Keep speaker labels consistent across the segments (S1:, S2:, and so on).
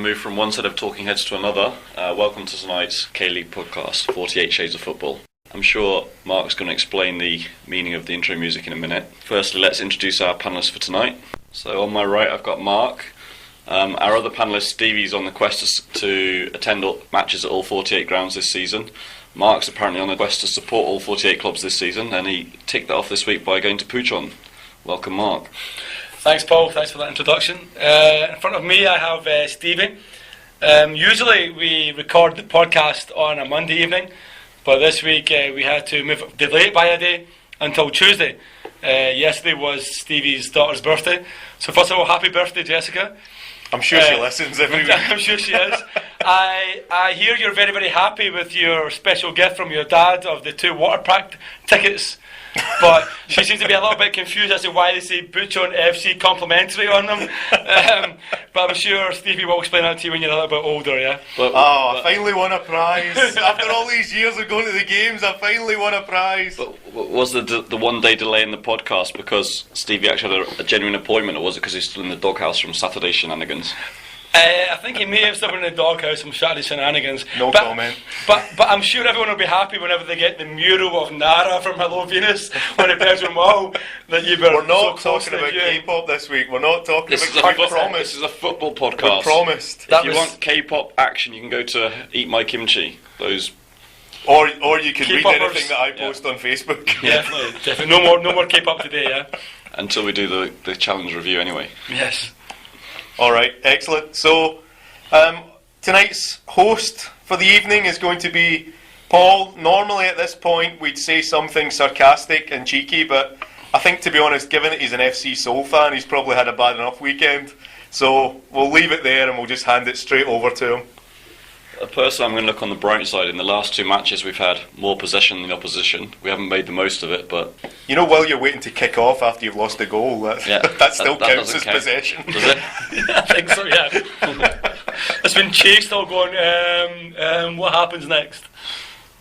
S1: move from one set of talking heads to another. Welcome to tonight's K-League podcast, 48 Shades of Football. I'm sure Mark's going to explain the meaning of the intro music in a minute. Firstly, let's introduce our panellists for tonight. So on my right, I've got Mark. Our other panellist, Stevie's on the quest to attend matches at all 48 grounds this season. Mark's apparently on a quest to support all 48 clubs this season, and he ticked that off this week by going to Puchon. Welcome, Mark.
S2: Thanks, Paul. Thanks for that introduction. In front of me, I have Stevie. Usually, we record the podcast on a Monday evening, but this week we had to delay it by a day until Tuesday. Yesterday was Stevie's daughter's birthday. So first of all, happy birthday, Jessica.
S3: I'm sure she listens every week.
S2: I'm sure she is. I hear you're very, very happy with your special gift from your dad of the 2 water park tickets. But she seems to be a little bit confused as to why they say Buchon FC complimentary on them. But I'm sure Stevie will explain that to you when you're a little bit older, yeah?
S3: I finally won a prize. After all these years of going to the games, I finally won a prize.
S1: But was the 1 day delay in the podcast because Stevie actually had a genuine appointment, or was it because he's still in the doghouse from Saturday shenanigans?
S2: I think he may have still been in the doghouse from Saturday shenanigans.
S3: No comment.
S2: But I'm sure everyone will be happy whenever they get the mural of Nara from Hello Venus on the Belgian wall that you were.
S3: We're not talking about K-pop this week. We're not talking about K-pop.
S1: This is a football podcast.
S3: We promised.
S1: If you want K-pop action, you can go to Eat My Kimchi. Those.
S3: Or you can read
S2: K-popers.
S3: anything that I post on Facebook.
S2: Definitely. No more K-pop today, yeah?
S1: Until we do the challenge review anyway.
S2: Yes.
S3: Alright, excellent. So, tonight's host for the evening is going to be Paul. Normally at this point we'd say something sarcastic and cheeky, but I think, to be honest, given that he's an FC Seoul fan, he's probably had a bad enough weekend. So we'll leave it there and we'll just hand it straight over to him.
S1: Personally, I'm going to look on the bright side. In the last 2 matches, we've had more possession than the opposition. We haven't made the most of it, but...
S3: You know, while you're waiting to kick off after you've lost a goal, that still counts as possession.
S1: Does it?
S2: I think so, yeah. It's been chased all going, what happens next?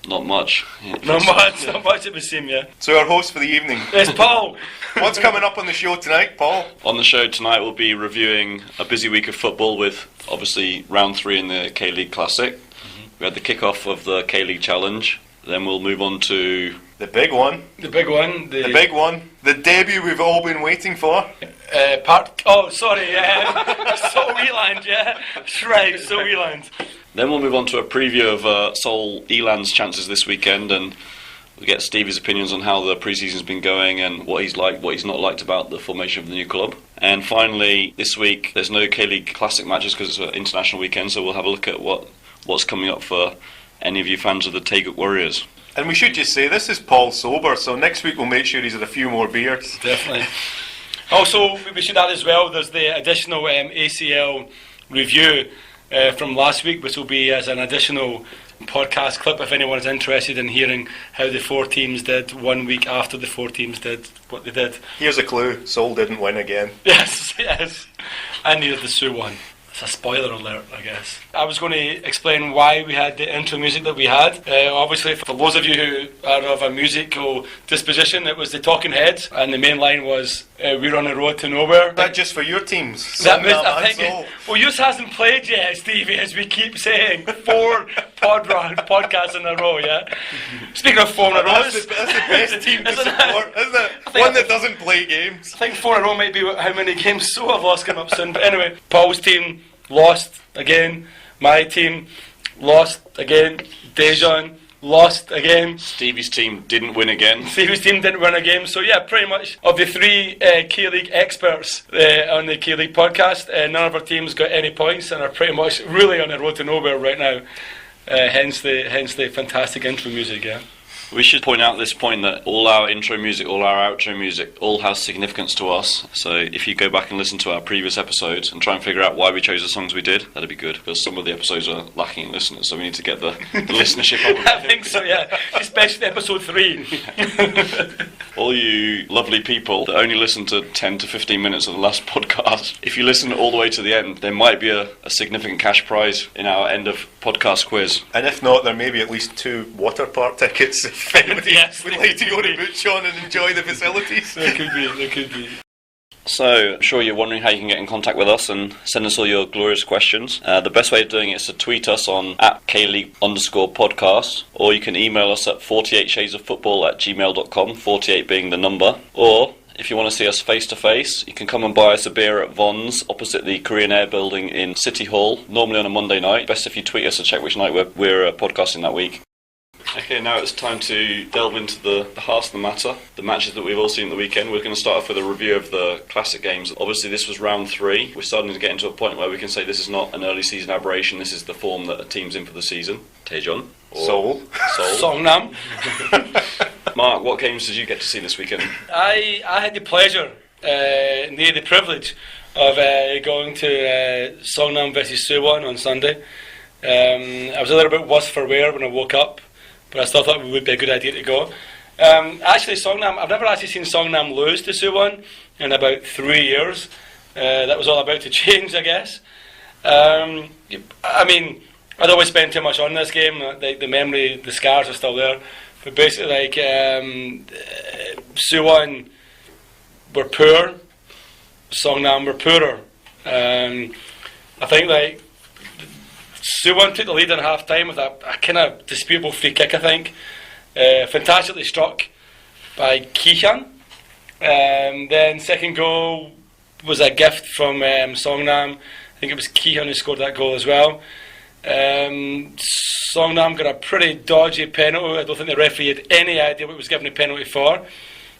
S1: Not much.
S2: Not much it would seem, yeah.
S3: So our host for the evening.
S2: Yes, Paul.
S3: What's coming up on the show tonight, Paul?
S1: On the show tonight, we'll be reviewing a busy week of football with, obviously, round 3 in the K-League Classic. Mm-hmm. We had the kick-off of the K-League Challenge. Then we'll move on to...
S3: The big one.
S2: The big one.
S3: The big one. The debut we've all been waiting for.
S2: Seoul E-Land, yeah. That's right, Seoul E-Land.
S1: Then we'll move on to a preview of Seoul E-Land's chances this weekend, and we'll get Stevie's opinions on how the pre-season's been going and what he's liked, what he's not liked about the formation of the new club. And finally, this week, there's no K-League Classic matches because it's an international weekend, so we'll have a look at what's coming up for any of you fans of the Taeguk Warriors.
S3: And we should just say, this is Paul sober, so next week we'll make sure he's had a few more beers.
S2: Definitely. Also, we should add as well, there's the additional ACL review from last week, which will be as an additional podcast clip if anyone is interested in hearing how the 4 teams did 1 week after the 4 teams did what they did.
S3: Here's a clue, Seoul didn't win again.
S2: Yes. And neither the Sioux won. It's a spoiler alert, I guess. I was going to explain why we had the intro music that we had. Obviously, for those of you who are of a musical disposition, it was the Talking Heads, and the main line was, "We're on the road to nowhere."
S3: Is that just for your teams?
S2: I think well, yours hasn't played yet, Stevie, as we keep saying. 4 podcasts in a row, yeah? Speaking of 4 in a row...
S3: That's the best team to support, isn't it? One that doesn't play games.
S2: I think 4 in a row might be how many games so I've lost coming up soon. But anyway, Paul's team lost again. My team lost again. Dejan lost again.
S1: Stevie's team didn't win again.
S2: Stevie's team didn't win a game. So yeah, pretty much of the 3 K-League experts on the K-League podcast, none of our teams got any points and are pretty much really on the road to nowhere right now. Hence the fantastic intro music, yeah.
S1: We should point out at this point that all our intro music, all our outro music, all has significance to us. So if you go back and listen to our previous episodes and try and figure out why we chose the songs we did, that'd be good, because some of the episodes are lacking in listeners, so we need to get the listenership up.
S2: I think so, yeah. Especially episode 3.
S1: All you lovely people that only listen to 10 to 15 minutes of the last podcast, if you listen all the way to the end, there might be a significant cash prize in our end of podcast quiz.
S3: And if not, there may be at least 2 water park tickets. If anybody
S2: Yes,
S3: would like to go to Buchon and enjoy the facilities.
S2: There could be.
S1: So, I'm sure you're wondering how you can get in contact with us and send us all your glorious questions. The best way of doing it is to tweet us on @KLeague_podcast, or you can email us at 48shadesoffootball@gmail.com, 48 being the number. Or, if you want to see us face to face, you can come and buy us a beer at Vons, opposite the Korean Air Building in City Hall, normally on a Monday night. Best if you tweet us to check which night we're podcasting that week. Okay, now it's time to delve into the heart of the matter, the matches that we've all seen at the weekend. We're going to start off with a review of the classic games. Obviously, this was round 3. We're starting to get into a point where we can say this is not an early season aberration. This is the form that a team's in for the season. Taejon.
S3: Seoul.
S2: Songnam.
S1: Mark, what games did you get to see this weekend?
S2: I had the pleasure, the privilege of going to Songnam versus Suwon on Sunday. I was a little bit worse for wear when I woke up, but I still thought it would be a good idea to go. Actually, Songnam, I've never actually seen Songnam lose to Suwon in about 3 years. That was all about to change, I guess. I mean, I don't always spend too much on this game. The memory, the scars are still there. But basically, Suwon were poor, Songnam were poorer. I think Suwon took the lead in half time with a kind of disputable free kick, I think. Fantastically struck by Ki-hyun. Then second goal was a gift from Songnam. I think it was Ki-hyun who scored that goal as well. Songnam got a pretty dodgy penalty. I don't think the referee had any idea what he was giving a penalty for.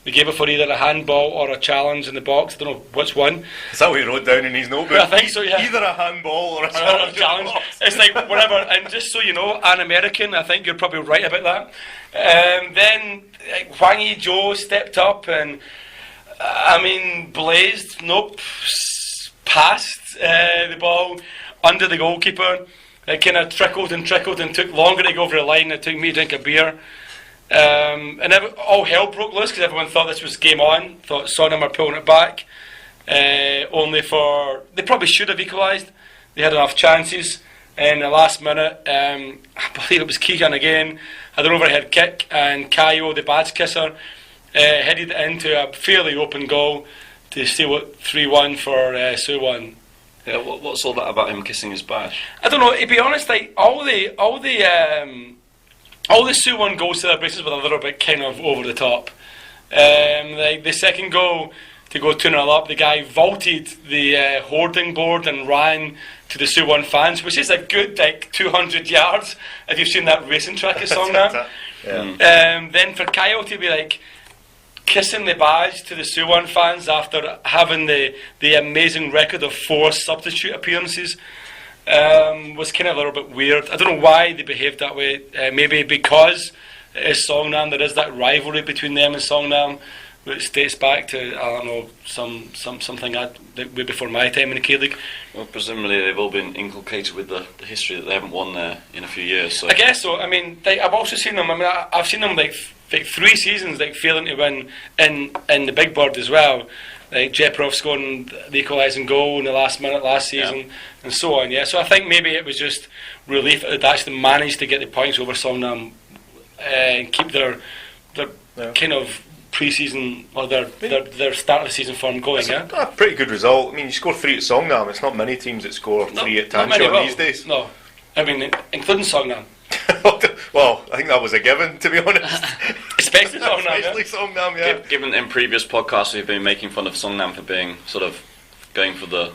S2: They gave it for either a handball or a challenge in the box. I don't know which one.
S3: Is that what he wrote down in his notebook?
S2: I think so, yeah.
S3: Either a handball or a challenge.
S2: It's like whatever. And just so you know, an American, I think you're probably right about that. Then Hwang Hee-jo stepped up and, blazed. Nope. Passed the ball under the goalkeeper. It kind of trickled and took longer to go over the line. It took me to drink a beer. And all hell broke loose because everyone thought this was game on. Thought Songnam were pulling it back. Only for they probably should have equalised. They had enough chances. In the last minute, I believe it was Ki-hyun again, had an overhead kick, and Kayo, the badge kisser, headed into a fairly open goal to seal it 3-1 for Suwon.
S1: Yeah, what's all that about him kissing his badge?
S2: I don't know. To be honest, all the Suwon goal celebrations were a little bit kind of over the top. The second goal to go 2-0 up, the guy vaulted the hoarding board and ran to the Suwon fans, which is a good 200 yards if you've seen that racing track at Songnam. Then for Kyle to be kissing the badge to the Suwon fans after having the amazing record of 4 substitute appearances was kind of a little bit weird. I don't know why they behaved that way. Maybe because it is Songnam, there is that rivalry between them and Songnam, which dates back to, I don't know, something way before my time in the K-League.
S1: Well, presumably they've all been inculcated with the history that they haven't won there in a few years. So.
S2: I guess so. I've also seen them. I've seen them 3 seasons failing to win in the Big Bird as well. Jeprov scoring the equalising goal in the last minute last season, and so on. Yeah, so I think maybe it was just relief that they'd actually managed to get the points over Songnam and keep their kind of pre-season or their start of the season form going.
S3: That's a pretty good result. You score 3 at Songnam. It's not many teams that score 3 at Tancheon these days.
S2: No, including Songnam.
S3: Well, I think that was a given, to be honest.
S2: Especially Songnam.
S3: Especially Songnam, yeah.
S1: Given in previous podcasts we've been making fun of Songnam for being sort of going for the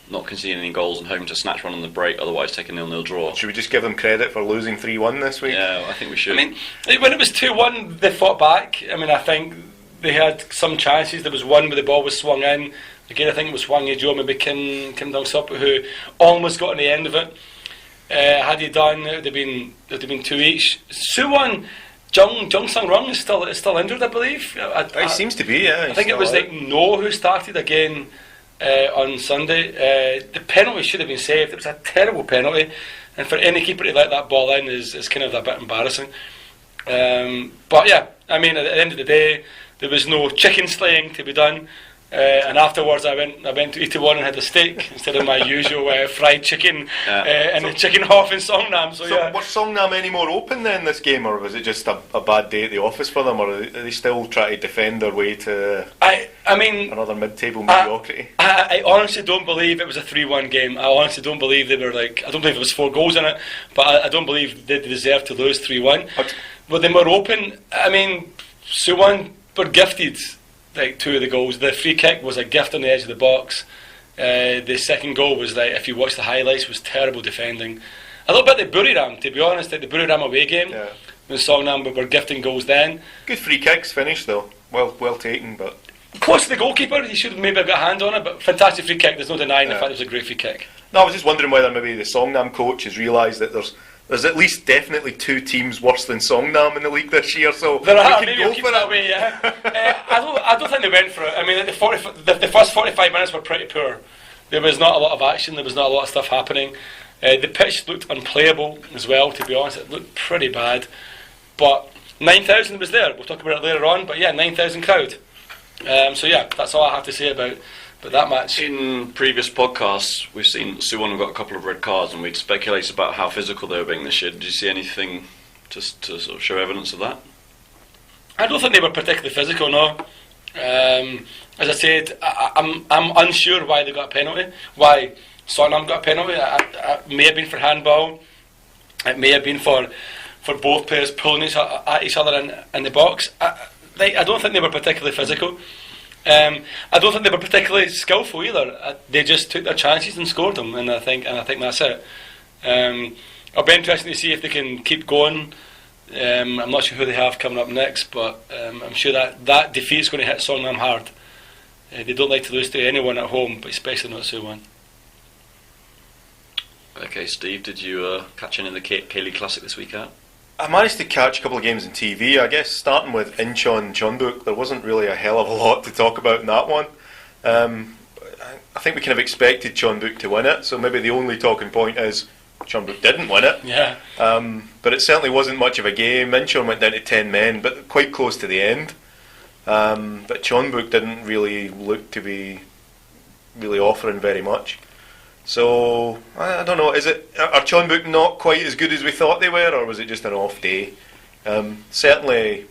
S1: not conceding any goals and hoping to snatch one on the break, otherwise take a 0-0 draw.
S3: Should we just give them credit for losing 3-1 this week?
S1: Yeah, I think we should.
S2: When it was 2-1, they fought back. I think they had some chances. There was one where the ball was swung in. Again, I think it was Hwang Hee-jo, maybe Kim Dong-sup, who almost got on the end of it. Had he done, it would have been 2 each. Suwon, Jung Sang-rung is still injured, I believe.
S3: He seems to be, yeah.
S2: I think it was No who started again on Sunday. The penalty should have been saved. It was a terrible penalty, and for any keeper to let that ball in is kind of a bit embarrassing. But yeah, at the end of the day, there was no chicken slaying to be done. And afterwards, I went to 81 and had a steak instead of my usual fried chicken and the chicken half in Songnam. So yeah.
S3: Was Songnam any more open then this game, or was it just a bad day at the office for them, or are they still trying to defend their way to
S2: I mean
S3: another mid-table mediocrity?
S2: I honestly don't believe it was a 3-1 game. I honestly don't believe they were I don't believe there was 4 goals in it, but I don't believe they deserved to lose 3-1. But they were open. I mean, Suwon were gifted. 2 of the goals. The free kick was a gift on the edge of the box. The second goal was if you watch the highlights, was terrible defending. A little bit like Buriram, to be honest, the Buriram away game.
S3: Yeah.
S2: When Songnam were gifting goals then.
S3: Good free kicks finish though. Well taken, but
S2: close to the goalkeeper. He should have maybe got a hand on it, but fantastic free kick. There's no denying the fact it was a great free kick.
S3: No, I was just wondering whether maybe the Songnam coach has realised that there's at least definitely 2 teams worse than Songnam in the league this year, so
S2: there are,
S3: we
S2: maybe
S3: can go
S2: keep
S3: for
S2: that
S3: it.
S2: way, yeah. I don't think they went for it. I mean, the first 45 minutes were pretty poor. There was not a lot of action, there was not a lot of stuff happening. The pitch looked unplayable as well, to be honest. It looked pretty bad. But 9,000 was there. We'll talk about it later on, but yeah, 9,000 crowd. So yeah, that's all I have to say about that match.
S1: In previous podcasts, we've seen Suwon got a couple of red cards, and we'd speculated about how physical they were being this year. Did you see anything to sort of show evidence of that?
S2: I don't think they were particularly physical, no. As I said, I'm unsure why they got a penalty. Why Songnam got a penalty? It may have been for handball. It may have been for both players pulling at each other in the box. I don't think they were particularly physical. I don't think they were particularly skillful either. They just took their chances and scored them, and I think that's it. It'll be interesting to see if they can keep going. I'm not sure who they have coming up next, but I'm sure that defeat is going to hit Songnam hard. They don't like to lose to anyone at home, but especially not Suwon.
S1: Okay, Steve, did you catch any of the K-League Classic this week out?
S3: I managed to catch a couple of games on TV. I guess starting with Incheon and Jeonbuk, there wasn't really a hell of a lot to talk about in that one. I think we kind of expected Jeonbuk to win it, so maybe the only talking point is Jeonbuk didn't win it.
S2: Yeah.
S3: But it certainly wasn't much of a game. Incheon went down to 10 men, but quite close to the end. But Jeonbuk didn't really look to be really offering very much. So, I don't know, are Jeonbuk not quite as good as we thought they were, or was it just an off day? Certainly,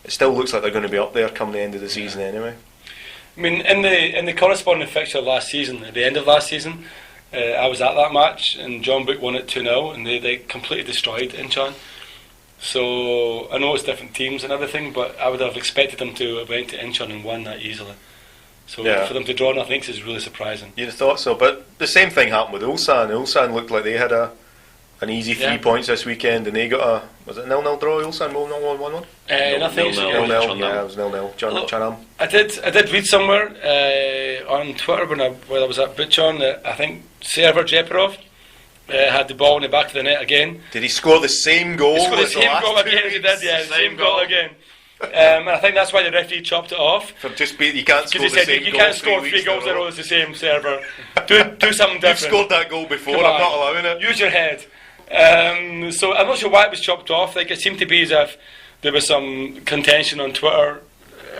S3: it still looks like they're going to be up there come the end of the season anyway.
S2: I mean, in the corresponding fixture last season, at the end of last season, I was at that match, and Jeonbuk won it 2-0, and they completely destroyed Incheon. So, I know it's different teams and everything, but I would have expected them to have went to Incheon and won that easily. So for them to draw nothing is really surprising.
S3: You'd have thought so, but the same thing happened with Ulsan. Ulsan looked like they had an easy 3 points this weekend, and they got was it 0-0 draw? Ulsan 1-1.
S2: Nothing.
S3: 0-0. Yeah, it was 0-0. Chanam.
S2: I did read somewhere on Twitter when I was at Bucheon that I think Server Jeparov had the ball in the back of the net again.
S3: Did he score the same goal?
S2: He scored the same goal again. He did, yeah, same goal again. And I think that's why the referee chopped it off.
S3: For you can't score the same goal.
S2: You can't score 3 goals in a row as the same server. Do something different.
S3: You've scored that goal before. I'm not allowing it.
S2: Use your head. So I'm not sure why it was chopped off. It seemed to be as if there was some contention on Twitter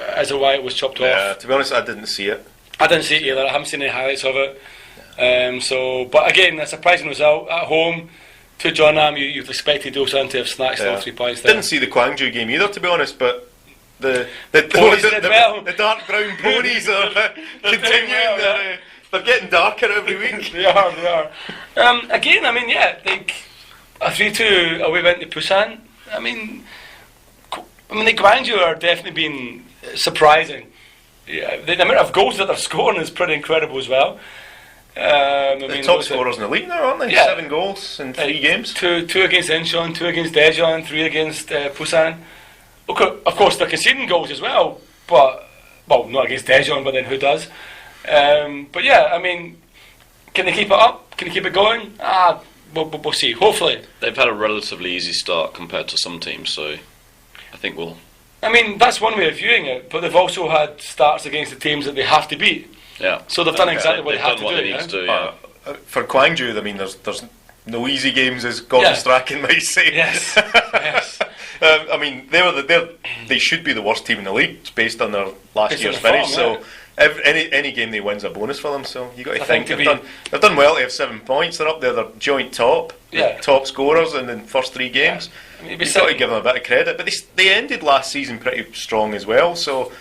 S2: as to why it was chopped off.
S3: Yeah, to be honest, I didn't see it.
S2: I didn't see it either. I haven't seen any highlights of it. But again, a surprising result at home to Jeonnam. You've expected Ulsan to have snatched all 3 points there.
S3: Didn't see the Gwangju game either, to be honest, but the dark brown ponies are continuing. They're getting darker every week.
S2: They are. Again, I mean, a 3-2 away went to Busan. I mean, the Gwangju are definitely been surprising. Yeah, the amount of goals that they're scoring is pretty incredible as well.
S3: The top scorers in the league now, aren't they? Yeah. 7 goals in 3 games. 2
S2: against Incheon, 2 against Daejeon, 3 against Busan. Okay, of course, they're conceding goals as well, but not against Daejeon, but then who does? But yeah, I mean, can they keep it up? Can they keep it going? We'll see. Hopefully,
S1: they've had a relatively easy start compared to some teams, so I think we'll.
S2: I mean, that's one way of viewing it, but they've also had starts against the teams that they have to beat.
S1: Yeah.
S2: So they've done exactly what they have to do.
S3: For Gwangju, I mean, there's no easy games, as Gordon Strachan might say.
S2: Yes.
S3: I mean, they should be the worst team in the league based on their last
S2: Based
S3: year's
S2: on the
S3: finish.
S2: form,
S3: So any game they win's a bonus for them. So you got to
S2: I
S3: think
S2: think
S3: they've done well to have 7 points. They're up there. They're joint top,
S2: Yeah.
S3: top scorers in the first 3 games.
S2: I mean,
S3: You've got to give them a bit of credit. But they ended last season pretty strong as well. So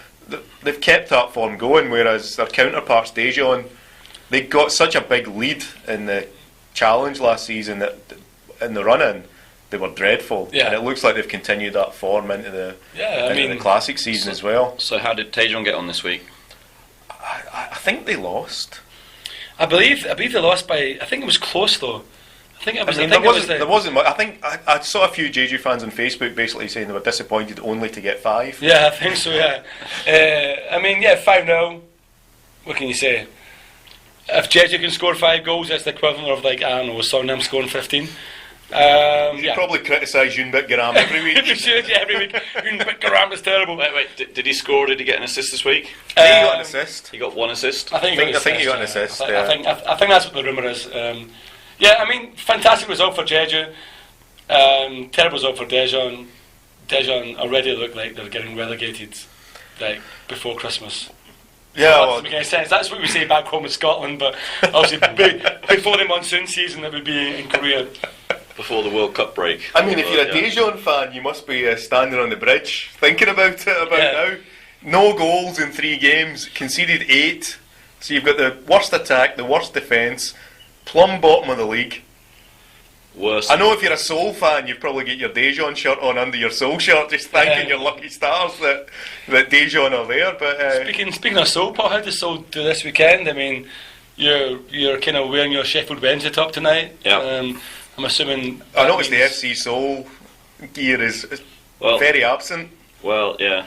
S3: they've kept that form going. Whereas their counterparts, Daejeon, they got such a big lead in the challenge last season that in the run-in they were dreadful.
S2: Yeah.
S3: And it looks like they've continued that form into the the classic season as well.
S1: So how did Taejeon get on this week?
S3: I think they lost.
S2: I believe they lost by. I think it was close though. I think it was.
S3: There wasn't much. I think I saw a few Jeju fans on Facebook basically saying they were disappointed only to get 5.
S2: Yeah, I think so. Yeah. I mean, 5-0. What can you say? If Jeju can score 5 goals, that's the equivalent of like I don't know, Songnam scoring 15.
S3: You probably criticise Yoonbik Garam every week.
S2: We should, every week. Yoonbik Garam is terrible.
S1: Wait, did he score or did he get an assist this week?
S3: He got an assist.
S1: He got 1 assist?
S2: I think
S3: he got an assist.
S2: I think that's what the rumour is. I mean, fantastic result for Jeju. Terrible result for Daejeon. Daejeon already look like they're getting relegated like before Christmas.
S3: Yeah,
S2: That doesn't make any sense. That's what we say back home in Scotland, but obviously before the monsoon season, it would be in Korea.
S1: Before the World Cup break.
S3: I mean, if you're a Daejeon fan, you must be standing on the bridge thinking about it now. No goals in 3 games, conceded 8. So you've got the worst attack, the worst defence, plumb bottom of the league.
S1: Worse.
S3: I know if you're a Seoul fan, you've probably got your Daejeon shirt on under your Seoul shirt, just thanking your lucky stars that Daejeon are there. But
S2: speaking of Seoul, Paul, how does Seoul do this weekend? I mean, you're kind of wearing your Sheffield Wednesday top tonight.
S1: Yeah.
S2: I'm assuming.
S3: I noticed the FC Seoul gear is very absent.
S1: Well, yeah.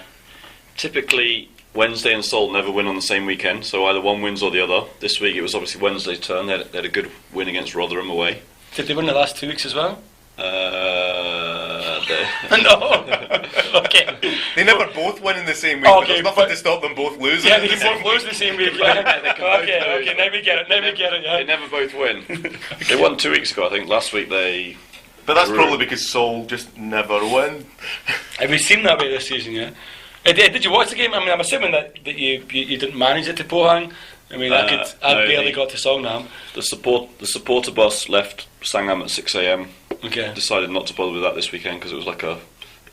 S1: Typically, Wednesday and Seoul never win on the same weekend, so either one wins or the other. This week it was obviously Wednesday's turn. They had a good win against Rotherham away.
S2: Did they win the last 2 weeks as well?
S1: No.
S2: Okay.
S3: They never both win in the same week, but there's nothing to stop them both losing.
S2: Yeah, they can both lose the same week. Okay, now we get it. Yeah.
S1: They never both win. They won 2 weeks ago, I think. Last week they...
S3: But that's probably because Seoul just never win.
S2: Have we seen that way this season, yeah? Did you watch the game? I mean, I'm assuming that you didn't manage it to Pohang. I mean, I barely got to Songnam.
S1: The supporter bus left Sangam at 6 a.m.
S2: Okay.
S1: Decided not to bother with that this weekend because it was like an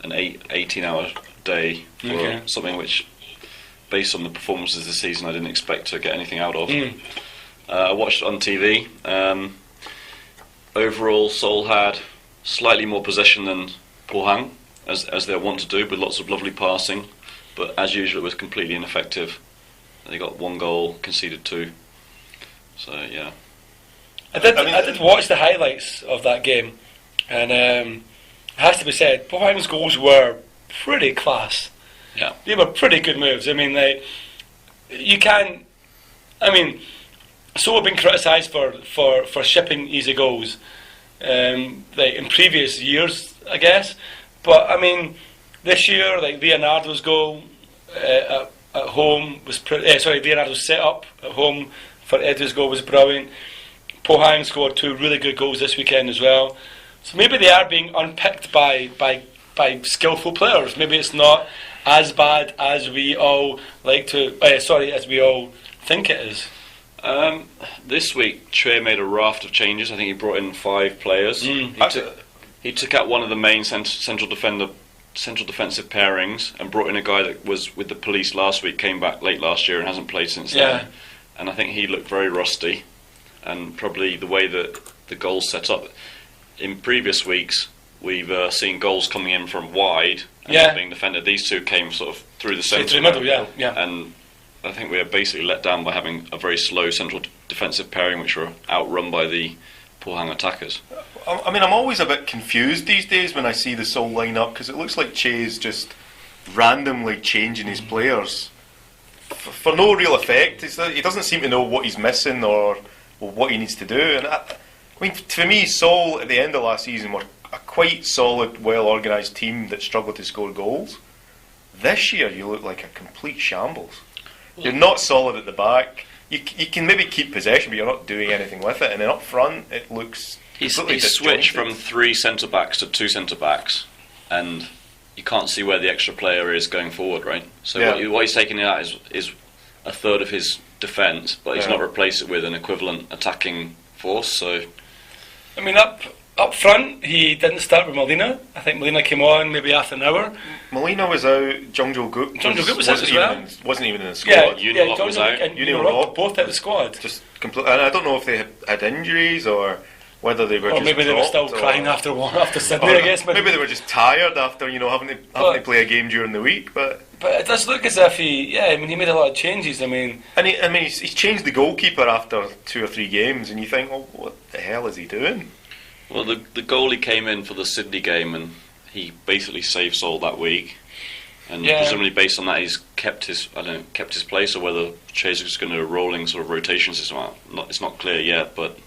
S1: 18-hour day for something which, based on the performances this season, I didn't expect to get anything out of. I watched it on TV. Overall, Seoul had slightly more possession than Pohang, as they want to do, with lots of lovely passing, but as usual it was completely ineffective. They got 1 goal, conceded 2. So yeah.
S2: I did watch the highlights of that game, and it has to be said, Pohang's goals were pretty class.
S1: Yeah.
S2: They were pretty good moves. I mean, Seoul have been criticised for shipping easy goals, in previous years, I guess. But I mean, this year, like Leonardo's goal at home was Leonardo's set up at home for Edu's goal was brilliant. Pohang scored 2 really good goals this weekend as well. So maybe they are being unpicked by skillful players. Maybe it's not as bad as we all as we all think it is.
S1: This week, Choi made a raft of changes. I think he brought in 5 players. He took out one of the main central defensive pairings and brought in a guy that was with the Police last week, came back late last year and hasn't played since then. And I think he looked very rusty. And probably the way that the goals set up in previous weeks, we've seen goals coming in from wide and not being defended. These 2 came sort of through the centre.
S2: Through the middle, yeah.
S1: And I think we are basically let down by having a very slow central defensive pairing, which were outrun by the Pohang attackers.
S3: I mean, I'm always a bit confused these days when I see the Seoul line-up, because it looks like Che's just randomly changing his players for no real effect. He doesn't seem to know what he's missing or what he needs to do. And I mean, for me, Seoul at the end of last season were a quite solid, well-organised team that struggled to score goals. This year, you look like a complete shambles. You're not solid at the back. You can maybe keep possession, but you're not doing anything with it. And then up front, it looks
S1: He switched from 3 centre-backs to 2 centre-backs, and you can't see where the extra player is going forward, right? So
S3: Yeah.
S1: what he's taking out is a third of his defence, but he's
S3: Yeah.
S1: not replaced it with an equivalent attacking force. So
S2: I mean, up front, he didn't start with Molina. I think Molina came on maybe after an hour.
S3: Molina was out. Jung Jo-gook
S2: Was out as well.
S3: wasn't even in the
S2: Yeah,
S3: squad.
S1: Unilop
S2: John
S1: was
S2: Jones
S1: out.
S2: and
S3: Unilop.
S2: Unilop both out of the squad.
S3: Just complete. And I don't know if they had injuries or whether they were
S2: Or
S3: just
S2: maybe they were still
S3: dropped,
S2: crying
S3: or-
S2: after Sydney,
S3: or
S2: I guess.
S3: maybe they were just tired after having to play a game during the week. But
S2: it does look as if he made a lot of changes. I mean,
S3: he's changed the goalkeeper after 2 or 3 games, and you think, well, what the hell is he doing?
S1: well, the goalie came in for the Sydney game, and he basically saved Seoul that week. And
S2: Yeah.
S1: presumably based on that, he's kept his place, or whether Che's just going to do a rolling sort of rotation system. It's not clear yet, but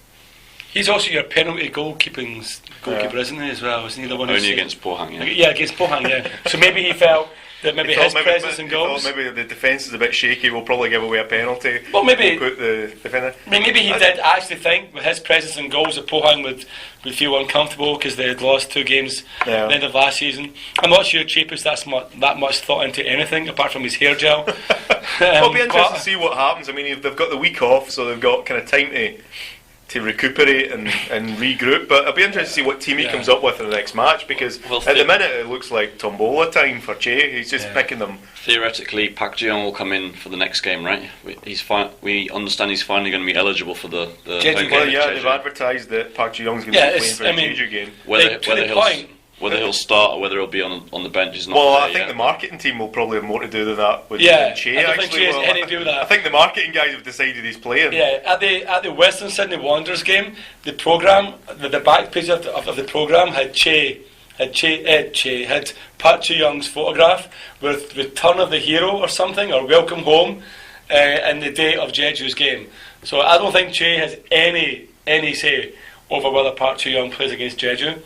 S2: he's also your penalty goalkeeper, isn't he, as well? Isn't he the one who's
S1: only against Pohang. Yeah.
S2: Yeah, against Pohang, yeah. So maybe he felt that maybe
S3: He
S2: his
S3: thought
S2: presence and
S3: he thought
S2: goals.
S3: maybe the defence is a bit shaky. We'll probably give away a penalty.
S2: Well, maybe-
S3: We'll put the defender.
S2: I mean, maybe he did actually think with his presence and goals that Pohang would feel uncomfortable because they had lost 2 games
S3: Yeah.
S2: at the end of last season. I'm not sure Chapis that much thought into anything apart from his hair gel.
S3: It'll be interesting
S2: but-
S3: to see what happens. I mean, they've got the week off, so they've got kind of time to recuperate and regroup. But it'll be interesting to see what team he
S2: Yeah.
S3: comes up with in the next match, because
S1: Well,
S3: at the minute it looks like tombola time for Che. He's just
S2: Yeah.
S3: picking them.
S1: Theoretically, Park Ji-young will come in for the next game, right? We understand he's finally going to be eligible for the
S2: Jeju
S1: home
S2: game.
S3: Well,
S1: game.
S3: yeah,
S1: Jeju.
S3: they've advertised that Park Ji-young's going
S2: Yeah,
S3: to be playing
S2: it's-
S3: for the
S2: I mean,
S3: Jeju game.
S2: to the point.
S1: Whether he'll start or whether he'll be on the bench is not
S3: Well,
S1: clear
S3: I think
S1: yet.
S3: the marketing team will probably have more to do than that with
S2: Yeah,
S3: Che.
S2: I don't think
S3: Actually,
S2: Che has
S3: Well,
S2: anything to do with that.
S3: I think the marketing guys have decided he's playing.
S2: Yeah, at the Western Sydney Wanderers game, the program, the back page of the program had had Park Ji-young's photograph with Return of the Hero or something, or Welcome Home, in the date of Jeju's game. So I don't think Che has any say over whether Park Ji-young plays against Jeju.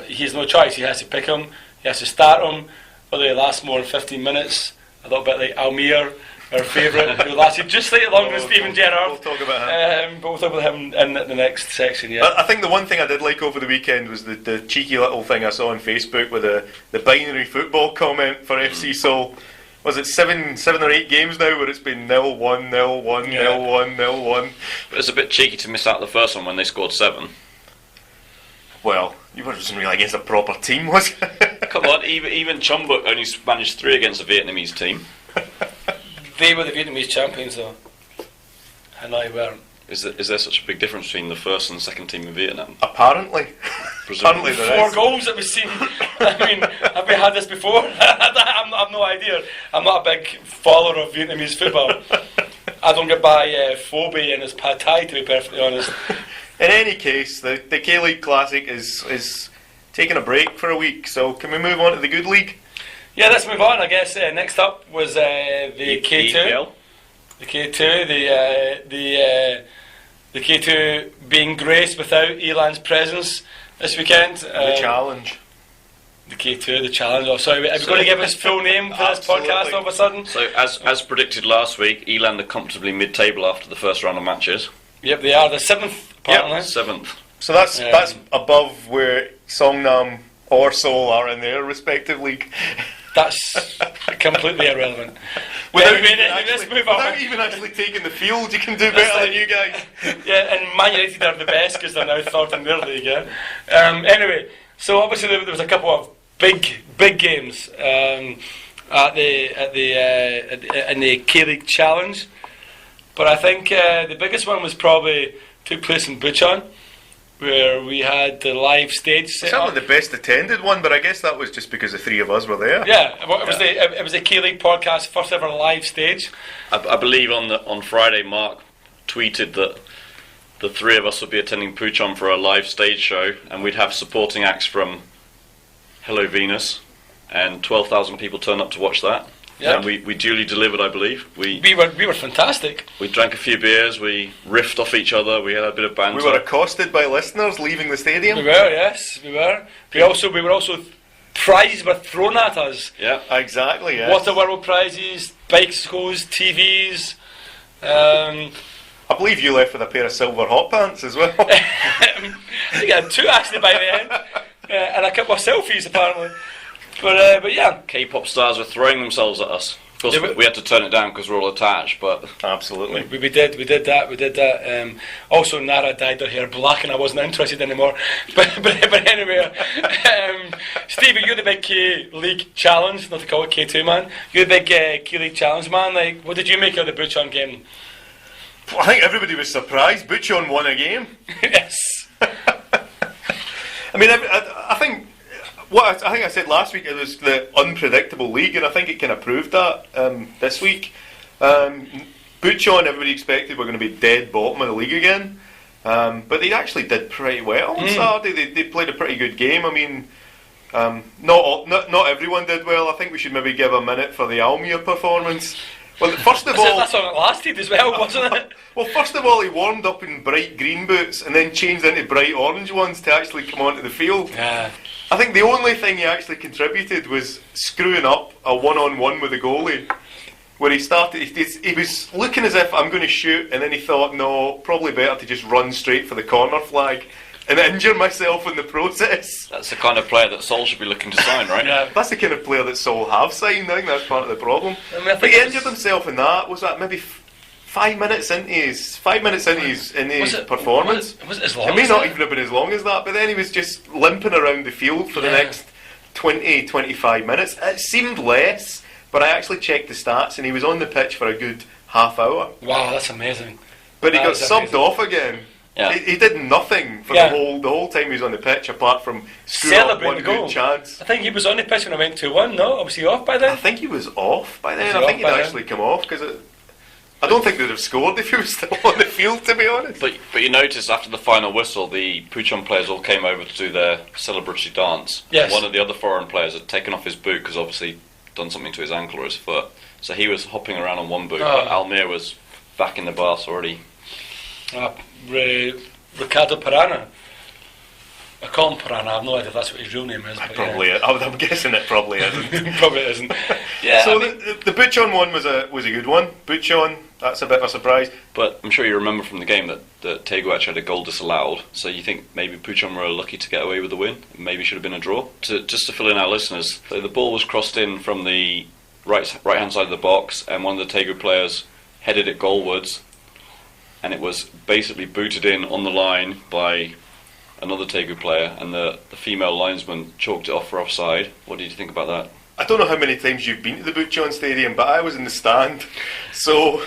S2: He has no choice. He has to pick him. He has to start him. Whether he lasts more than 15 minutes, a little bit like Almir, our favourite, who lasted just slightly longer than Stephen Gerrard.
S3: We'll talk about him.
S2: But we'll talk about him in the next section. Yeah.
S3: I think the one thing I did like over the weekend was the cheeky little thing I saw on Facebook with the binary football comment for FC Seoul. Was it seven or 8 games now where it's been 0-1, 0-1,
S2: Yeah.
S3: 0-1, 0-1?
S1: But it's a bit cheeky to miss out the first one when they scored 7.
S3: Well, you wasn't really against a proper team, was it?
S1: Come on, even Chumbuk only managed 3 against a Vietnamese team.
S2: They were the Vietnamese champions, though. Hanoi weren't.
S1: Is there such a big difference between the first and second team in Vietnam?
S3: Apparently.
S1: Presumably.
S3: Apparently there
S2: 4
S3: is.
S2: goals that we've seen. I mean, have we had this before? I've no idea. I'm not a big follower of Vietnamese football. I don't get by Phoebe and his pad thai, to be perfectly honest.
S3: In any case, the K-League Classic is taking a break for a week, so can we move on to the Good League?
S2: Yeah, let's move on. I guess next up was the K2.
S1: EPL?
S2: The K2, the K2 being graced without E-Land's presence this weekend.
S3: The challenge.
S2: The K2, the challenge. Oh, sorry, are we going to give his full name for this
S3: Absolutely.
S2: podcast all of a sudden?
S1: So, as predicted last week, E-Land are comfortably mid-table after the first round of matches.
S2: Yep, they are the 7th, apparently.
S1: 7th.
S3: So that's above where Songnam or Seoul are in their respective league.
S2: That's completely irrelevant.
S3: Without,
S2: Let's move on.
S3: without even actually taking the field, you can do better than you guys.
S2: Yeah, and Man United are the best because they're now third in their league. Yeah. Anyway, so obviously there was a couple of big games in the K-League Challenge, but I think the biggest one was probably took place in Bucheon, where we had the live stage set up.
S3: Certainly the best attended one, but I guess that was just because the 3 of us were there.
S2: Yeah, it was the K-League podcast first ever live stage.
S1: I believe on Friday, Mark tweeted that the 3 of us would be attending Puchon for a live stage show, and we'd have supporting acts from Hello Venus, and 12,000 people turned up to watch that.
S2: Yep.
S1: And we duly delivered, I believe.
S2: We were fantastic.
S1: We drank a few beers, we riffed off each other, we had a bit of banter.
S3: We were accosted by listeners leaving the stadium.
S2: We were, yes, we were. We were also prizes were thrown at us.
S1: Yeah.
S3: Exactly, yes.
S2: Water World prizes, bicycles, TVs.
S3: I believe you left with a pair of silver hot pants as well.
S2: I think I had 2 actually by the end, and a couple of selfies apparently. But yeah.
S1: K-pop stars were throwing themselves at us. Of course, we had to turn it down because we're all attached, but...
S3: Absolutely.
S2: We did that. Also, Nara dyed her hair black and I wasn't interested anymore. But anyway, Stevie, you're the big K-League challenge, not to call it K2 man. You're the big K-League challenge man. Like, what did you make of the Bucheon game?
S3: Well, I think everybody was surprised. Bucheon won a game.
S2: Yes.
S3: I mean, I think... I think I said last week, it was the unpredictable league, and I think it kind of proved that this week. Bucheon, everybody expected were going to be dead bottom of the league again, but they actually did pretty well on Saturday. They played a pretty good game. I mean, not everyone did well. I think we should maybe give a minute for the Almere performance. Well, first of all,
S2: that's how it lasted as well, wasn't it?
S3: Well, first of all, he warmed up in bright green boots and then changed into bright orange ones to actually come onto the field.
S2: Yeah.
S3: I think the only thing he actually contributed was screwing up a one-on-one with the goalie, where he started. He was looking as if I'm going to shoot, and then he thought, no, probably better to just run straight for the corner flag and injure myself in the process.
S1: That's the kind of player that Seoul should be looking to sign, right?
S2: Yeah.
S3: That's the kind of player that Seoul have signed. I think that's part of the problem.
S2: I mean, I think
S3: he injured himself in that. Was that maybe 5 minutes into his performance?
S2: Was it as long
S3: It may
S2: as
S3: not
S2: that?
S3: even have been as long as that, but then he was just limping around the field for the next 20-25 minutes. It seemed less, but I actually checked the stats and he was on the pitch for a good half hour.
S2: Wow, that's amazing.
S3: But he
S2: That
S3: got
S2: is
S3: subbed
S2: amazing.
S3: off again.
S1: Yeah.
S3: He did nothing for the whole time he was on the pitch, apart from screwing up
S2: Celebrating
S3: one
S2: the goal.
S3: good chance.
S2: I think he was on the pitch when I went 2-1, no? Was he off by
S3: I
S2: then?
S3: think he was off by then.
S2: Was he
S3: I think
S2: off
S3: he'd
S2: by then?
S3: actually come off because I don't think they'd have scored if he was still on the field, to be honest.
S1: But you noticed after the final whistle, the Bucheon players all came over to do their celebratory dance.
S2: Yes.
S1: One of the other foreign players had taken off his boot because obviously done something to his ankle or his foot. So he was hopping around on one boot, but Almere was back in the bath already.
S2: Ricardo Parana. I call him Parana. I have no idea if that's what his real name is.
S3: I'm guessing it probably isn't.
S2: Probably isn't. Yeah.
S3: So the Bucheon one was a good one. Bucheon, that's a bit of a surprise.
S1: But I'm sure you remember from the game that Taegu actually had a goal disallowed. So you think maybe Bucheon were lucky to get away with the win? Maybe it should have been a draw? Just to fill in our listeners, the ball was crossed in from the right-hand side of the box, and one of the Taegu players headed it goalwards, and it was basically booted in on the line by another Taegu player, and the female linesman chalked it off for offside. What did you think about that?
S3: I don't know how many times you've been to the Bucheon Stadium, but I was in the stand. So,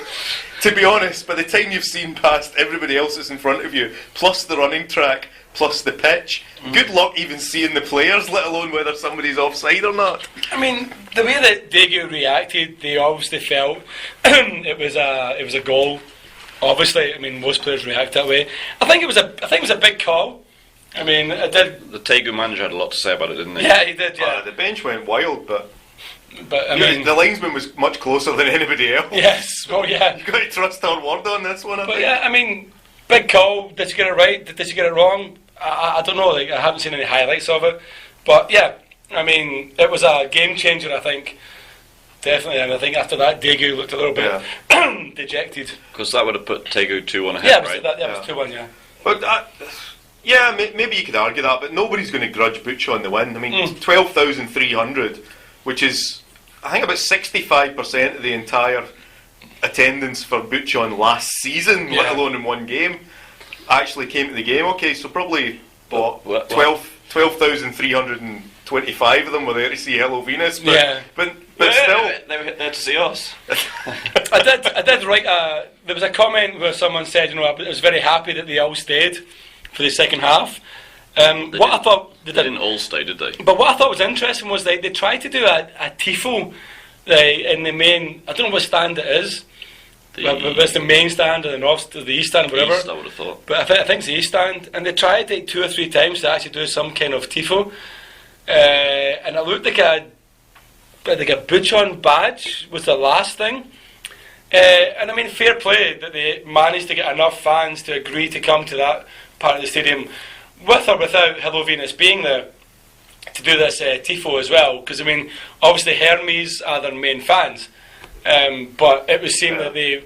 S3: to be honest, by the time you've seen past everybody else that's in front of you, plus the running track, plus the pitch, good luck even seeing the players, let alone whether somebody's offside or not.
S2: I mean, the way that Daegu reacted, they obviously felt it was a goal. Obviously, I mean, most players react that way. I think it was a big call. I mean, it did.
S1: The Taegu manager had a lot to say about it, didn't he?
S2: Yeah, he did. Yeah,
S3: The bench went wild, but
S2: but I mean,
S3: the linesman was much closer than anybody else.
S2: yes. Well, yeah.
S3: You've got to trust our word on this one, I
S2: But
S3: think.
S2: yeah, I mean, big call. Did you get it right? Did you get it wrong? I don't know. Like, I haven't seen any highlights of it. But yeah, I mean, it was a game changer, I think. Definitely, and I think after that, Daegu looked a little bit dejected.
S1: Because that would have put Taegu 2-1 ahead,
S2: Yeah, it was,
S1: right?
S2: that was 2-1, yeah.
S3: But maybe you could argue that, but nobody's going to grudge Bucheon the win. I mean, 12,300, which is, I think, about 65% of the entire attendance for Bucheon last season, let alone in one game, actually came to the game. Okay, so probably 12,325 of them were there to see Hello Venus, but still.
S1: They were there to see us.
S2: I did write there was a comment where someone said, I was very happy that they all stayed for the second half. I thought
S1: they didn't all stay, did they?
S2: But what I thought was interesting was they tried to do a tifo in the main. I don't know what stand it is. Whether it's the main stand or the north, or the east stand, whatever.
S1: East, I would have thought.
S2: But I think it's the east stand, and they tried it 2 or 3 times to actually do some kind of tifo, and it looked like a Bucheon badge was the last thing. And I mean, fair play that they managed to get enough fans to agree to come to that part of the stadium, with or without Hello Venus being there, to do this tifo as well. Because I mean, obviously Hermes are their main fans, but it was seen that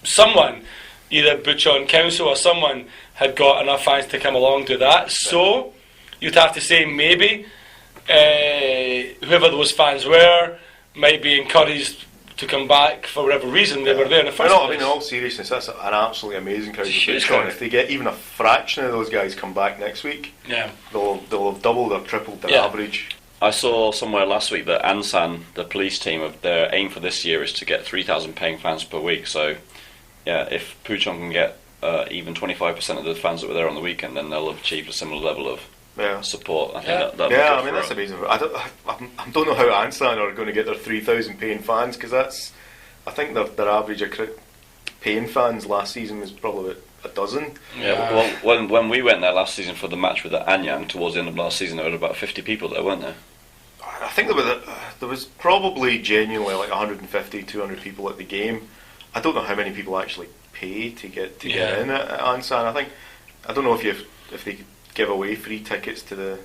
S2: someone, either Bucheon Council or someone, had got enough fans to come along to that. So you'd have to say maybe whoever those fans were might be encouraged to come back for whatever reason they were there in the first place.
S3: I mean, in all seriousness, that's an absolutely amazing crowd. If they get even a fraction of those guys come back next week, they'll have doubled or tripled their average.
S1: I saw somewhere last week that Ansan, the police team, their aim for this year is to get 3,000 paying fans per week. So, yeah, if Puchong can get even 25% of the fans that were there on the weekend, then they'll have achieved a similar level of support. I think
S3: I mean, that's amazing. I don't know how Ansan are going to get their 3,000 paying fans, because I think their average paying fans last season was probably about a dozen.
S1: Yeah, well, when we went there last season for the match with the Anyang towards the end of last season, there were about 50 people there, weren't there?
S3: I think there was probably genuinely like 150, 200 people at the game. I don't know how many people actually pay to get in at Ansan. I don't know if they could give away free tickets to the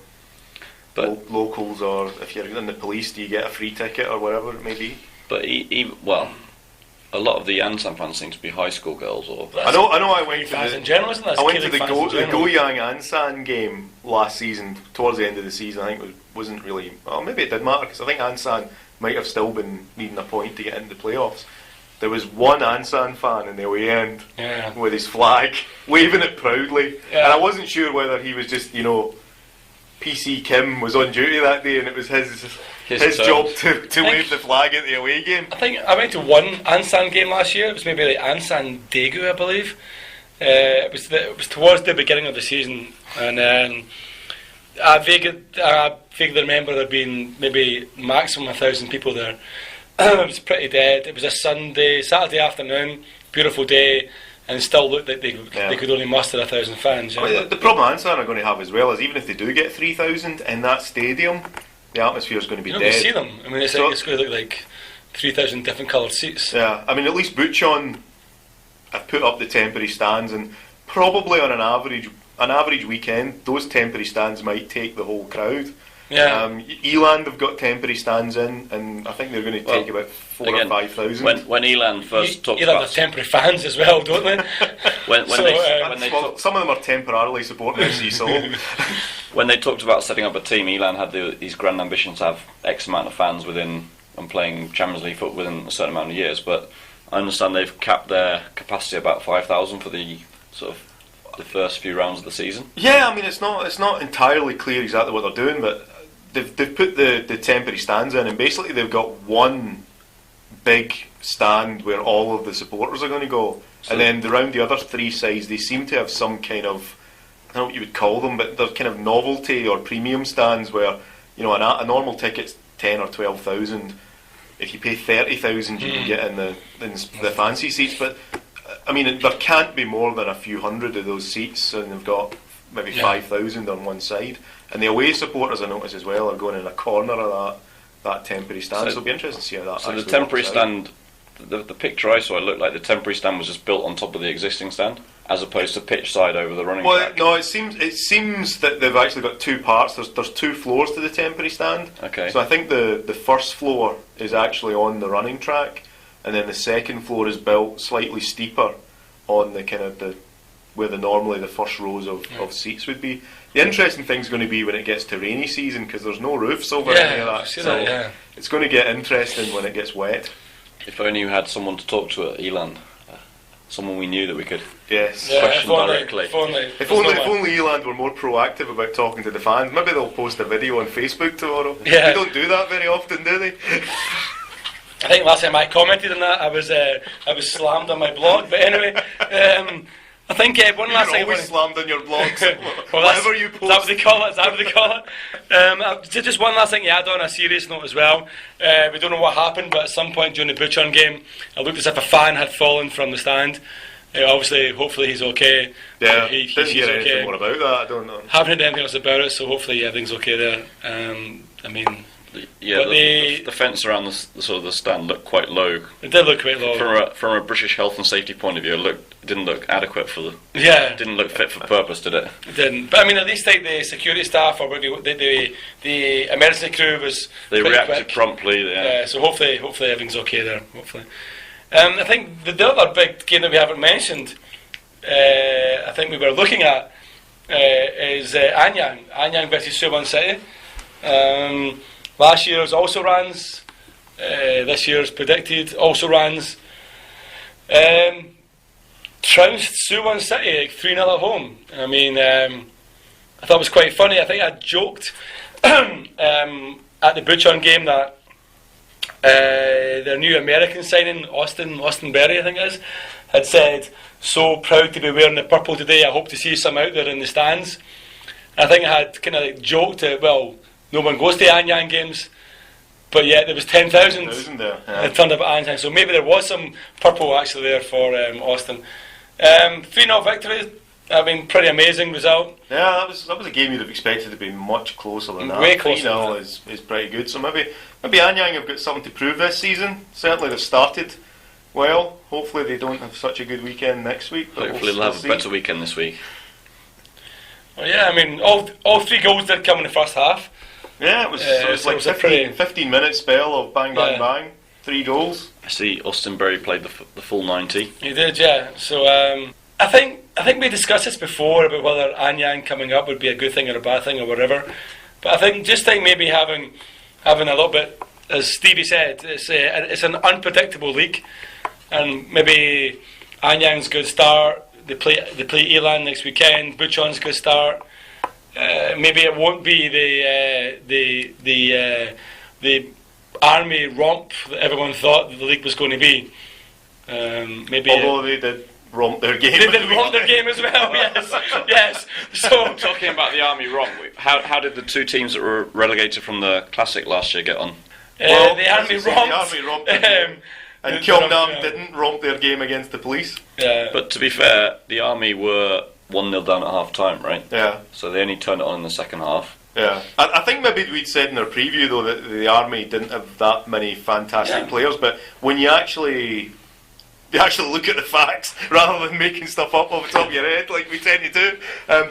S3: locals, or if you're in the police, do you get a free ticket or whatever it may be?
S1: But a lot of the Ansan fans seem to be high school girls.
S3: I know. I went to the Goyang Ansan game last season. Towards the end of the season, I think it wasn't really. Well, maybe it did matter, because I think Ansan might have still been needing a point to get into the playoffs. There was one Ansan fan in the away end with his flag, waving it proudly, and I wasn't sure whether he was just, PC Kim was on duty that day and it was his job to wave the flag at the away game.
S2: I think I went to one Ansan game last year. It was maybe like Ansan Daegu, I believe. It was towards the beginning of the season, and I vaguely remember there being maybe maximum 1,000 people there. It was pretty dead. It was a Saturday afternoon, beautiful day, and still looked like they could only muster 1,000 fans.
S3: Well, the problem Ansan are going to have as well is, even if they do get 3,000 in that stadium, the atmosphere is going to be dead.
S2: You don't see them. I mean, it's going to look like 3,000 different coloured seats.
S3: Yeah, I mean, at least Bucheon have put up the temporary stands, and probably on an average weekend, those temporary stands might take the whole crowd.
S1: Yeah.
S3: E-Land have got temporary stands in, and I think they're going to take about 4,000 or 5,000.
S1: When E-Land first talked
S2: about temporary fans as well, don't they?
S3: Some of them are temporarily supporting FC Seoul.
S1: When they talked about setting up a team, E-Land had these grand ambitions to have X amount of fans within and playing Champions League football within a certain amount of years. But I understand they've capped their capacity about 5,000 for the first few rounds of the season.
S3: Yeah, I mean, it's not entirely clear exactly what they're doing, but they've put the temporary stands in, and basically they've got one big stand where all of the supporters are going to go, and then around the other three sides they seem to have some kind of, I don't know what you would call them, but they're kind of novelty or premium stands where, a normal ticket's 10 or 12,000. If you pay 30,000, you can get in the fancy seats, but I mean, there can't be more than a few hundred of those seats, and they've got maybe 5,000 on one side. And the away supporters, I notice as well, are going in a corner of that temporary stand. So it'll be interesting to see how that. So the
S1: temporary stand, the picture I saw, it looked like the temporary stand was just built on top of the existing stand, as opposed to pitch side over the running track.
S3: No, it seems that they've actually got two parts. There's two floors to the temporary stand. Okay. So I think the first floor is actually on the running track, and then the second floor is built slightly steeper on the kind of where normally the first rows of seats would be. The interesting thing's going to be when it gets to rainy season, because there's no roofs over any of that. So it's going to get interesting when it gets wet.
S1: If only you had someone to talk to at E-Land. Someone we knew that we could question directly.
S3: If only E-Land were more proactive about talking to the fans. Maybe they'll post a video on Facebook tomorrow. They don't do that very often, do they?
S2: I think last time I commented on that, I was slammed on my blog. But anyway, I think one last thing.
S3: You're always slammed on your blogs. Whatever you post.
S2: Is that what they call it? Just one last thing to add on a serious note as well. We don't know what happened, but at some point during the Bucheon game, it looked as if a fan had fallen from the stand. Hopefully he's okay.
S3: Yeah, didn't hear anything more about that. I don't know.
S2: Haven't heard anything else about it, so hopefully everything's okay there.
S1: The fence around the stand looked quite low.
S2: It did look quite low.
S1: From a British health and safety point of view, it didn't look adequate for the.
S2: Yeah.
S1: Didn't look fit for purpose, did it?
S2: It didn't. But I mean, at least like the security staff or the emergency crew was.
S1: They reacted
S2: quick.
S1: promptly. Yeah.
S2: So hopefully everything's okay there. Hopefully. I think the other big game that we haven't mentioned, I think we were looking at, is Anyang versus Suwon City. Last year's also rans. This year's predicted also rans. Trounced Suwon City like 3-0 at home. I mean, I thought it was quite funny. I think I joked at the Bucheon game that their new American signing, Austin Berry, I think it is, had said, "So proud to be wearing the purple today. I hope to see some out there in the stands." I think I had kind of like joked that, well, no one goes to Anyang games, but yet there was 10,000
S3: there.
S2: that turned up at Anyang, so maybe there was some purple actually there for Austin. 3-0 victory. I mean, pretty amazing result.
S3: Yeah, that was a game you'd have expected to be much closer than that.
S2: Way closer.
S3: 3-0 is pretty good. So maybe Anyang have got something to prove this season. Certainly they've started well. Hopefully they don't have such a good weekend next week. But
S1: Hopefully they'll have a better weekend this week.
S2: Well, yeah, I mean, all 3 goals did come in the first half.
S3: Yeah, it was like a 15 minute spell of bang, bang, bang. 3 goals.
S1: I see Austin Berry played the full 90.
S2: He did, yeah. So I think we discussed this before about whether Anyang coming up would be a good thing or a bad thing or whatever. But I just think maybe having a little bit, as Stevie said, it's an unpredictable league, and maybe Anyang's good start. They play E-Land next weekend. Bucheon's good start. Maybe it won't be the army romp that everyone thought that the league was going to be. Maybe
S3: although they did romp their game.
S2: They did romp their game as well. Yes. So
S1: talking about the army romp, how did the 2 teams that were relegated from the Classic last year get on?
S3: Well,
S2: the army romped.
S3: And Gyeongnam didn't romp their game against the police.
S2: Yeah.
S1: But to be fair, the army were 1-0 down at half time, right?
S3: Yeah.
S1: So they only turned it on in the second half.
S3: Yeah. I think maybe we'd said in our preview though that the army didn't have that many fantastic players, but when you actually look at the facts rather than making stuff up off the top of your head like we tend to do, I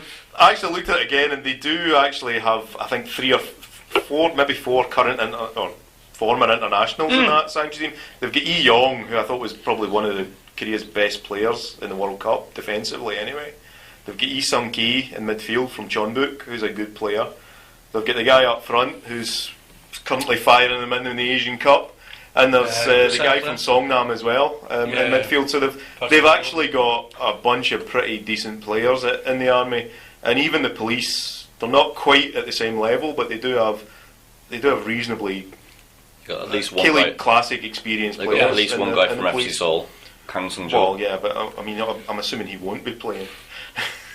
S3: actually looked at it again and they do actually have, I think, 3 or 4, maybe 4 current or former internationals in that sanctuary team. They've got Lee Yong, who I thought was probably one of Korea's best players in the World Cup, defensively anyway. They've got Lee Sung-ki in midfield from Jeonbuk, who's a good player. They've got the guy up front who's currently firing them in the Asian Cup. And there's the guy from Songnam as well in midfield. So they've actually got a bunch of pretty decent players in the army. And even the police, they're not quite at the same level, but they do have reasonably
S1: got at least one
S3: K-League Classic experienced players.
S1: Got at least one guy from FC Seoul, Kang Sung-jo.
S3: Well, yeah, but I mean, I'm assuming he won't be playing.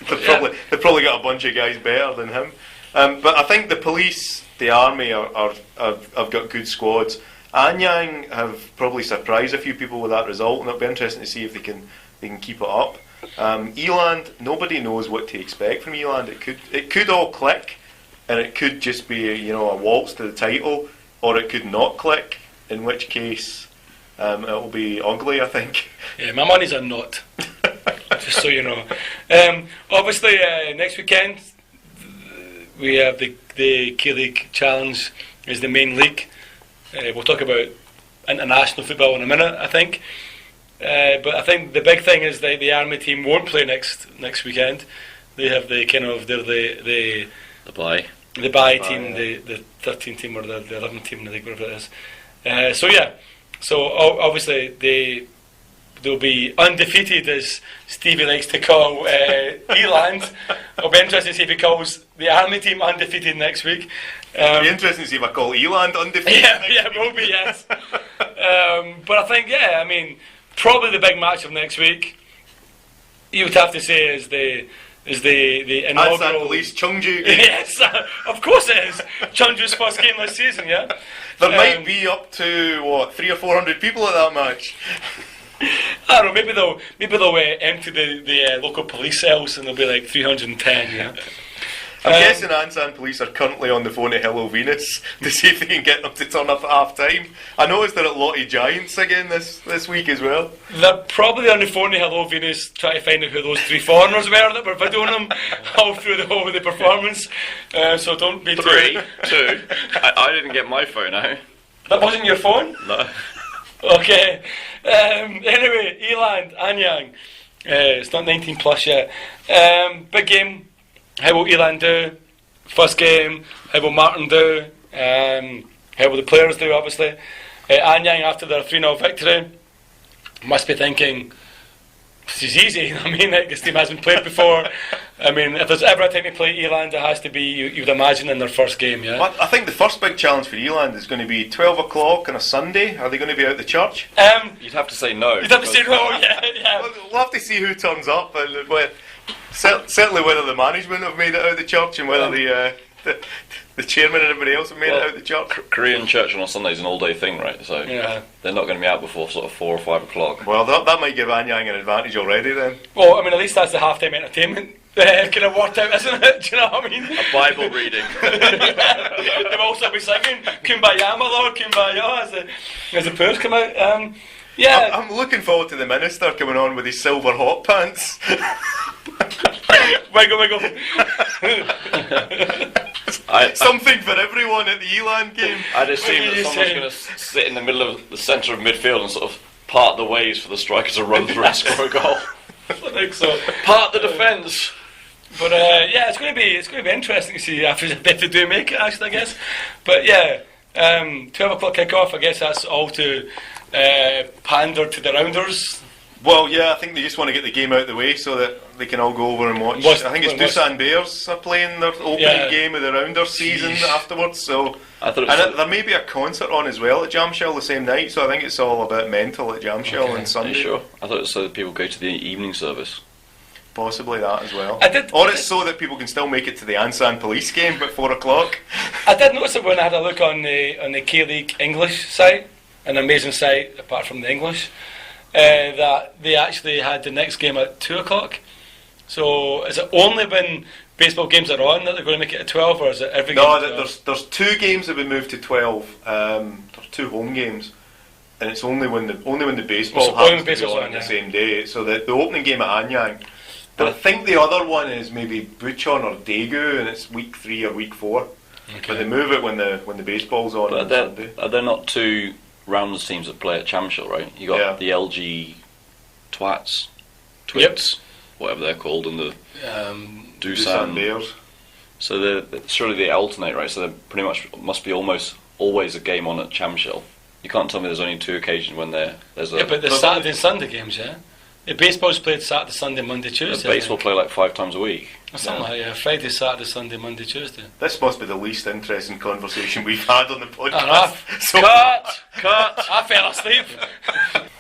S3: They've probably got a bunch of guys better than him. But I think the police, the army, have got good squads. Anyang have probably surprised a few people with that result, and it'll be interesting to see if they can keep it up. E-Land, nobody knows what to expect from E-Land. It could all click, and it could just be a waltz to the title, or it could not click. In which case, it'll be ugly, I think.
S2: Yeah, my money's on not. Just so you know. Obviously, next weekend we have the K-League Challenge is the main league. We'll talk about international football in a minute, I think. But I think the big thing is that the army team won't play next weekend. They have the bye team, the 13 team or the 11 team, I think, whatever it is. So obviously they'll be undefeated, as Stevie likes to call E-Land. It'll be interesting to see if he calls the army team undefeated next week.
S3: It'll be interesting to see if I call E-Land undefeated.
S2: Yeah, it will be, yes. But I think, I mean, probably the big match of next week, you would have to say, is the inaugural...
S3: Ansan Police Cheongju game.
S2: Yes, of course it is. Cheongju's first game this season, yeah.
S3: There might be up to 300 or 400 people at that match.
S2: I don't know. Maybe they'll empty the local police cells and there'll be like 310. Yeah.
S3: I'm guessing Ansan Police are currently on the phone to Hello Venus to see if they can get them to turn up at half time. I noticed they're at Lottie Giants again this week as well.
S2: They're probably on the phone to Hello Venus trying to find out who those 3 foreigners were that were videoing them all through the whole of the performance. So don't be
S1: 2. I didn't get my phone out.
S2: That wasn't your phone?
S1: No.
S2: Okay. Anyway, E-Land, Anyang. It's not 19 plus yet. Big game. How will E-Land do? first game, how will Martin do? How will the players do, obviously? Anyang, after their 3-0 victory, must be thinking, this is easy. I mean, this team hasn't played before. I mean, if there's ever a time to play Eland, it has to be, you would imagine, in their first game, yeah?
S3: Well, I think the first big challenge for Eland is going to be 12 o'clock on a Sunday. Are they going to be out the church?
S1: You'd have to say no.
S2: You'd have to say no, yeah.
S3: We'll have to see who turns up, and certainly whether the management have made it out the church and whether the chairman and everybody else have made it out the church.
S1: Korean church on a Sunday is an all-day thing, right? So they're not going to be out before sort of 4 or 5 o'clock.
S3: Well, that might give Anyang an advantage already then.
S2: Well, I mean, at least that's the half-time entertainment kind of worked out, isn't it? Do you know what I mean?
S1: A Bible reading.
S2: They'll also be singing Kumbaya, my Lord, Kumbaya, as the prayers come out.
S3: I'm looking forward to the minister coming on with his silver hot pants.
S2: Wiggle.
S3: Something for everyone at the Eland game.
S1: I'd assume that someone's going to sit in the middle of the centre of midfield and sort of part the ways for the striker to run through and score a goal.
S2: I think so.
S1: Part the defence.
S2: But it's going to be interesting to see if they do make it, actually, I guess. But 12 o'clock kick-off, I guess that's all to pander to the rounders.
S3: Well, yeah, I think they just want to get the game out of the way so that they can all go over and watch. I think it's Busan Bears are playing their opening game of the rounders season afterwards. So, there may be a concert on as well at Jamshel the same night. So I think it's all a bit mental at Jamshel on Sunday.
S1: Are you sure? I thought it was so that people go to the evening service.
S3: Possibly that as well.
S2: Or
S3: it's so that people can still make it to the Ansan police game at 4 o'clock.
S2: I did notice it when I had a look on the K-League English site, an amazing site apart from the English, that they actually had the next game at 2 o'clock. So is it only when baseball games are on that they're going to make it at 12, or is it every game?
S3: No, there's 2 games that have been moved to 12. There's 2 home games. And it's only when the baseball happens to be on the same day. So the opening game at Anyang. But I think the other one is maybe Bucheon or Daegu, and it's week 3 or week 4. Okay. But they move it when the baseball's on Sunday.
S1: Are there not 2 rounders teams that play at Chamshel, right? You got the LG Twits, whatever they're called, and the Dusan
S3: Bears.
S1: So surely they alternate, right? So there pretty much must be almost always a game on at Chamshel. You can't tell me there's only 2 occasions when there's a...
S2: Yeah, but the Saturday and Sunday games, yeah? The baseball's played Saturday, Sunday, Monday, Tuesday.
S1: Baseball play like 5 times a week.
S2: Or something like that, Friday, Saturday, Sunday, Monday, Tuesday.
S3: This must be the least interesting conversation we've had on the podcast.
S2: Cut! I fell asleep.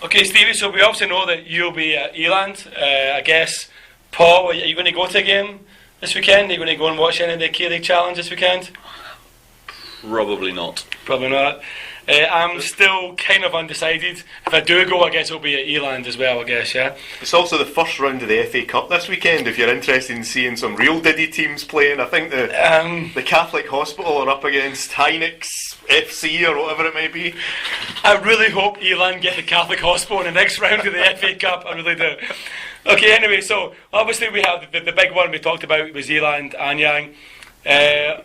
S2: Okay, Stevie, so we obviously know that you'll be at Eland. I guess, Paul, are you going to go to a game this weekend? Are you going to go and watch any of the K-League Challenge this weekend?
S1: Probably not.
S2: Probably not. I'm still kind of undecided. If I do go, I guess it'll be at Eland as well, I guess, yeah?
S3: It's also the first round of the FA Cup this weekend, if you're interested in seeing some real Diddy teams playing. I think the Catholic Hospital are up against Hynix FC or whatever it may be.
S2: I really hope Eland get the Catholic Hospital in the next round of the FA Cup, I really do. Okay, anyway, so obviously we have the big one we talked about was Eland, Anyang.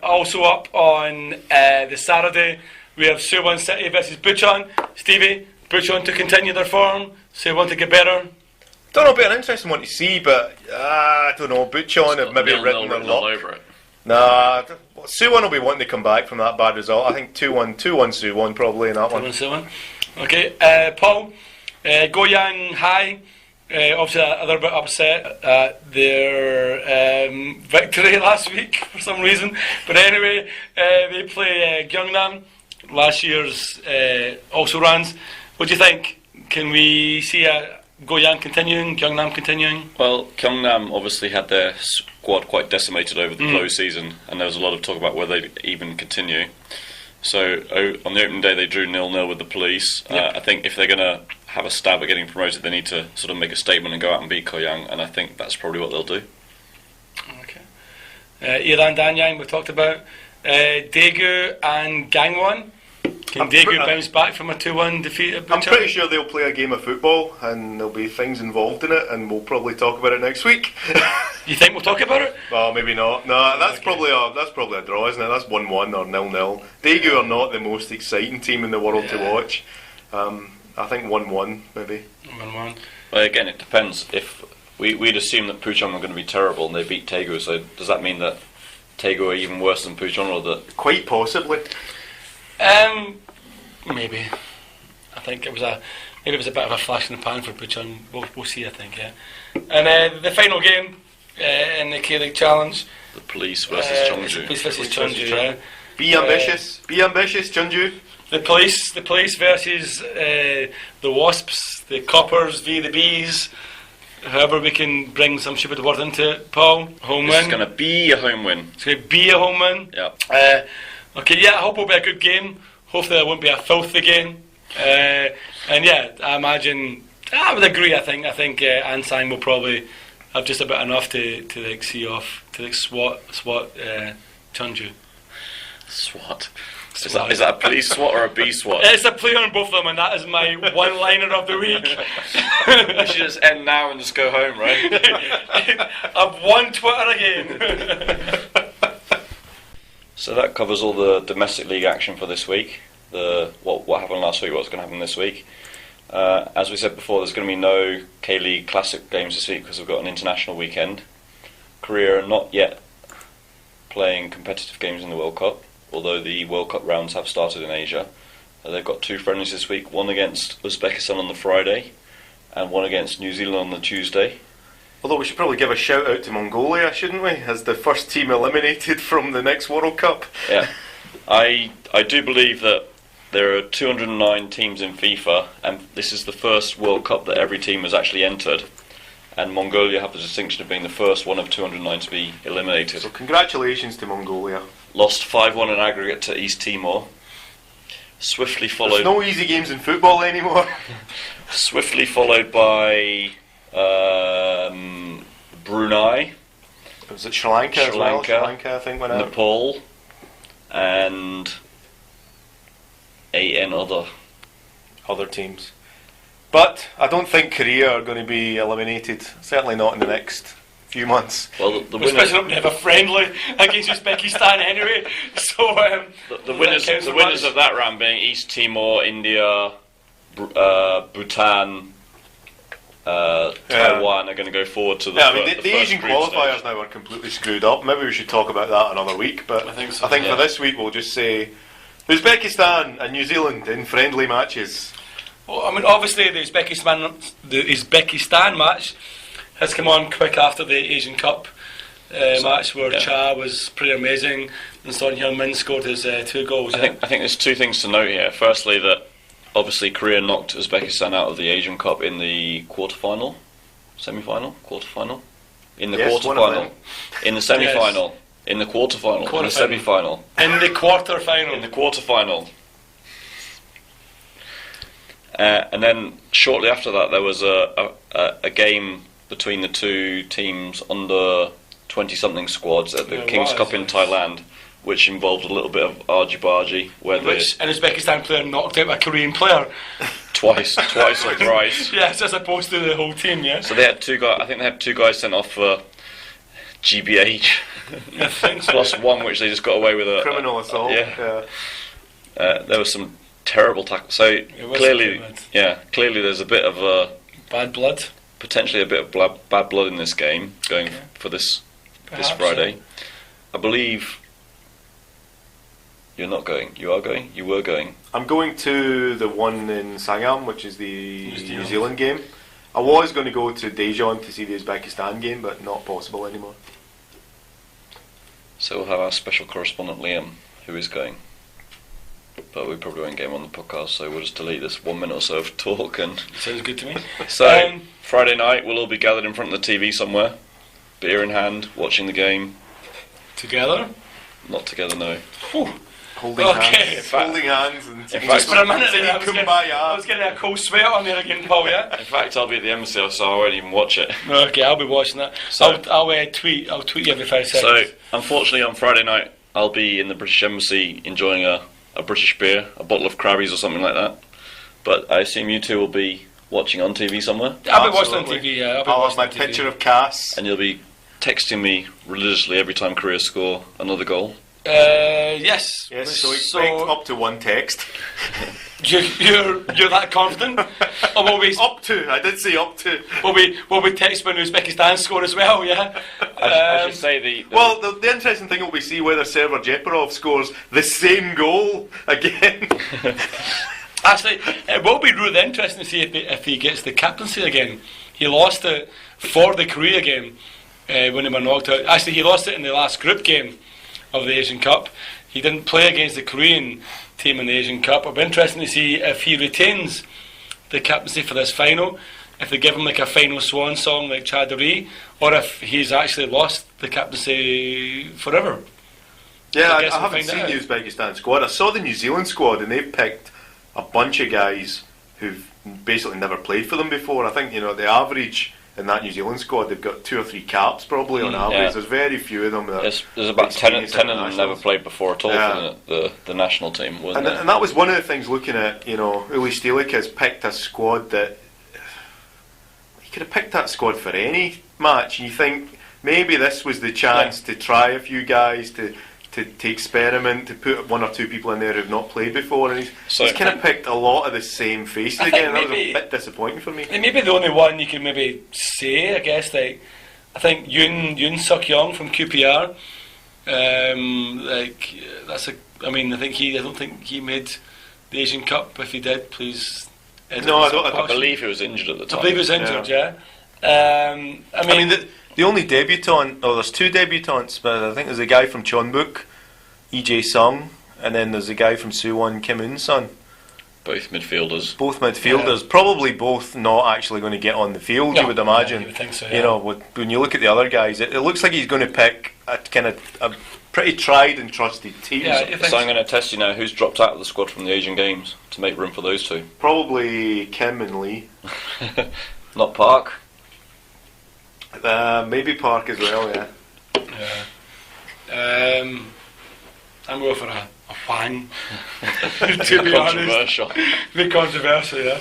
S2: Also up on the Saturday, we have Suwon City versus Bucheon. Stevie, Bucheon to continue their form, Suwon to get better.
S3: Don't know, it'll be an interesting one to see, but I don't know, Bucheon have maybe written their luck.
S1: Over it.
S3: Nah, Suwon will be wanting to come back from that bad result. I think 2-1 Suwon probably in that one.
S2: 2-1 Suwon. Okay, Paul, Goyang High. Obviously a little bit upset at their victory last week for some reason, but anyway, they play Gyeongnam, last year's also runs. What do you think? Can we see Goyang continuing, Gyeongnam continuing?
S1: Well, Gyeongnam obviously had their squad quite decimated over the close season, and there was a lot of talk about whether they'd even continue. So on the opening day they drew 0-0 with the Police. I think if they're going to have a stab at getting promoted, they need to sort of make a statement and go out and beat Goyang, and I think that's probably what they'll do.
S2: Okay. Eland Anyang we talked about. Daegu and Gangwon. Can Daegu bounce back from a 2-1 defeat at Bucheon?
S3: I'm pretty sure they'll play a game of football and there'll be things involved in it, and we'll probably talk about it next week.
S2: You think we'll talk about it?
S3: Well, maybe not. No, that's probably a draw, isn't it? That's 1-1 or 0-0. Daegu are not the most exciting team in the world to watch. I think 1-1 maybe.
S2: 1-1.
S1: Well, again, it depends. If we'd assume that Bucheon are going to be terrible and they beat Daegu, so does that mean that Tego even worse than Puchon, or that?
S3: Quite possibly.
S2: Maybe. I think it was a bit of a flash in the pan for Puchon. We'll see. I think, yeah. And the final game in the K-League Challenge.
S1: The Police versus Cheongju.
S2: Police versus Cheongju. Yeah.
S3: Be ambitious. Be ambitious, Cheongju.
S2: The police versus the Wasps, the Coppers v the Bees. However we can bring some stupid word into it, Paul. Home win.
S1: It's going to be a home win.
S2: It's going to be a home win.
S1: Yeah.
S2: Okay, yeah, I hope it'll be a good game. Hopefully it won't be a filthy game. And yeah, I imagine, I would agree, I think Ansang will probably have just about enough to like see off, to like swat Cheongju.
S1: SWAT. Is that a police SWAT or a bee SWAT?
S2: It's a play on both of them, and that is my one-liner of the week.
S1: We should just end now and just go home, right?
S2: I've won Twitter again.
S1: So that covers all the domestic league action for this week. What happened last week, what's going to happen this week. As we said before, there's going to be no K-League Classic games this week because we've got an international weekend. Korea are not yet playing competitive games in the World Cup, although the World Cup rounds have started in Asia. They've got 2 friendlies this week, one against Uzbekistan on the Friday and one against New Zealand on the Tuesday.
S3: Although we should probably give a shout out to Mongolia, shouldn't we, as the first team eliminated from the next World Cup.
S1: Yeah, I do believe that there are 209 teams in FIFA, and this is the first World Cup that every team has actually entered. And Mongolia have the distinction of being the first one of 209 to be eliminated.
S3: So congratulations to Mongolia.
S1: Lost 5-1 in aggregate to East Timor. Swiftly followed.
S3: There's no easy games in football anymore.
S1: Swiftly followed by Brunei.
S3: Was it Sri Lanka as well? Sri Lanka, I think, went out.
S1: Nepal, and other
S3: teams. But I don't think Korea are going to be eliminated. Certainly not in the next few months.
S1: Well, the
S2: winners have a friendly against Uzbekistan anyway. So
S1: the winners of that round being East Timor, India, Bhutan, Taiwan are going to go forward to the.
S3: Yeah, I mean the Asian qualifiers now are completely screwed up. Maybe we should talk about that another week. But
S2: I think so.
S3: For this week we'll just say Uzbekistan and New Zealand in friendly matches.
S2: Well, I mean, obviously the Uzbekistan match has come on quick after the Asian Cup match where Cha was pretty amazing and Son Heung-min scored his 2 goals.
S1: I think there's 2 things to note here. Firstly, that obviously Korea knocked Uzbekistan out of the Asian Cup in the quarter-final, semi-final, quarter-final, in the quarter-final, in the semi-final, yes. In the quarter-final, in the semi-final,
S2: in the quarter-final,
S1: in the quarter-final. And then shortly after that, there was a game between the 2 teams under 20-something squads at the King's Cup in Thailand, which involved a little bit of argy-bargy.
S2: Which an Uzbekistan player knocked out a Korean player.
S1: twice or thrice.
S2: Yes, as opposed to the whole team, yeah.
S1: So they had 2 guys. I think they had 2 guys sent off for GBH.
S2: I think so.
S1: Plus 1 which they just got away with a
S3: criminal assault.
S1: There was some terrible tackle. So clearly there's a bit of a
S2: bad blood.
S1: Potentially a bit of bad blood in this game going for this Friday. So. I believe you're not going. You are going. You were going.
S3: I'm going to the one in Sangam, which is the New Zealand game. I was going to go to Daejeon to see the Uzbekistan game, but not possible anymore.
S1: So we'll have our special correspondent Liam, who is going. But we probably won't get him on the podcast, so we'll just delete this 1 minute or so of talk. And
S2: sounds good to me.
S1: So Friday night, we'll all be gathered in front of the TV somewhere, beer in hand, watching the game.
S2: Together?
S1: Not together, no.
S3: Whew. Holding hands. Holding hands. And
S2: just for a minute there, I was getting a cold sweat on there again, Paul, yeah?
S1: In fact, I'll be at the embassy, so I won't even watch it.
S2: Okay, I'll be watching that. So, I'll tweet you every 5 seconds.
S1: So, unfortunately, on Friday night, I'll be in the British Embassy enjoying a British beer, a bottle of Krabbies or something like that. But I assume you 2 will be watching on TV somewhere?
S2: I'll be watching on TV, yeah.
S3: I'll have my picture of Cass.
S1: And you'll be texting me religiously every time Korea score another goal?
S2: Yes.
S3: Yes, so expect up to 1 text.
S2: You're that confident? Or will we
S3: up to? I did say up to.
S2: Will we text when Uzbekistan score as well? Yeah.
S1: I should say the
S3: Well, the interesting thing will be see whether Server Jeparov scores the same goal again.
S2: Actually, it will be really interesting to see if he gets the captaincy again. He lost it for the Korea game when they were knocked out. Actually, he lost it in the last group game of the Asian Cup. He didn't play against the Korean team in the Asian Cup. It'll be interesting to see if he retains the captaincy for this final, if they give him like a final swan song like Chadori, or if he's actually lost the captaincy forever.
S3: Yeah, I
S2: we'll
S3: haven't seen the Uzbekistan squad. I saw the New Zealand squad, and they've picked a bunch of guys who've basically never played for them before. I think, the average in that New Zealand squad, they've got 2 or 3 caps probably on average.
S1: Yeah.
S3: There's very few of them.
S1: There's about 10 of them never played before at all for the national team, wasn't it?
S3: And that was one of the things looking at, Uli Stielik has picked a squad that he could have picked that squad for any match. And you think maybe this was the chance to try a few guys, to experiment, to put 1 or 2 people in there who've not played before, and he's kind of picked a lot of the same faces again. That was a bit disappointing for me.
S2: Maybe the only one you can maybe say, I guess, I think Yoon Suk Young from QPR. I don't think he made the Asian Cup. If he did, please.
S3: No, I
S1: believe he was injured at the time.
S2: I believe he was injured. Yeah.
S3: The only debutant, there's 2 debutants, but I think there's a guy from Chonbuk, EJ Sung, and then there's a guy from Suwon, Kim Un-sun.
S1: Both midfielders.
S3: Both midfielders, probably both not actually going to get on the field, you would imagine.
S2: You would think so, yeah.
S3: When you look at the other guys, it looks like he's going to pick a kind of a pretty tried and trusted team.
S2: Yeah,
S1: so I'm going to test you now. Who's dropped out of the squad from the Asian Games to make room for those 2?
S3: Probably Kim and Lee.
S1: Not Park.
S3: Maybe Park as well, yeah.
S2: I'm going for a Hwang. To be
S1: controversial.
S2: honest. Bit controversial, yeah.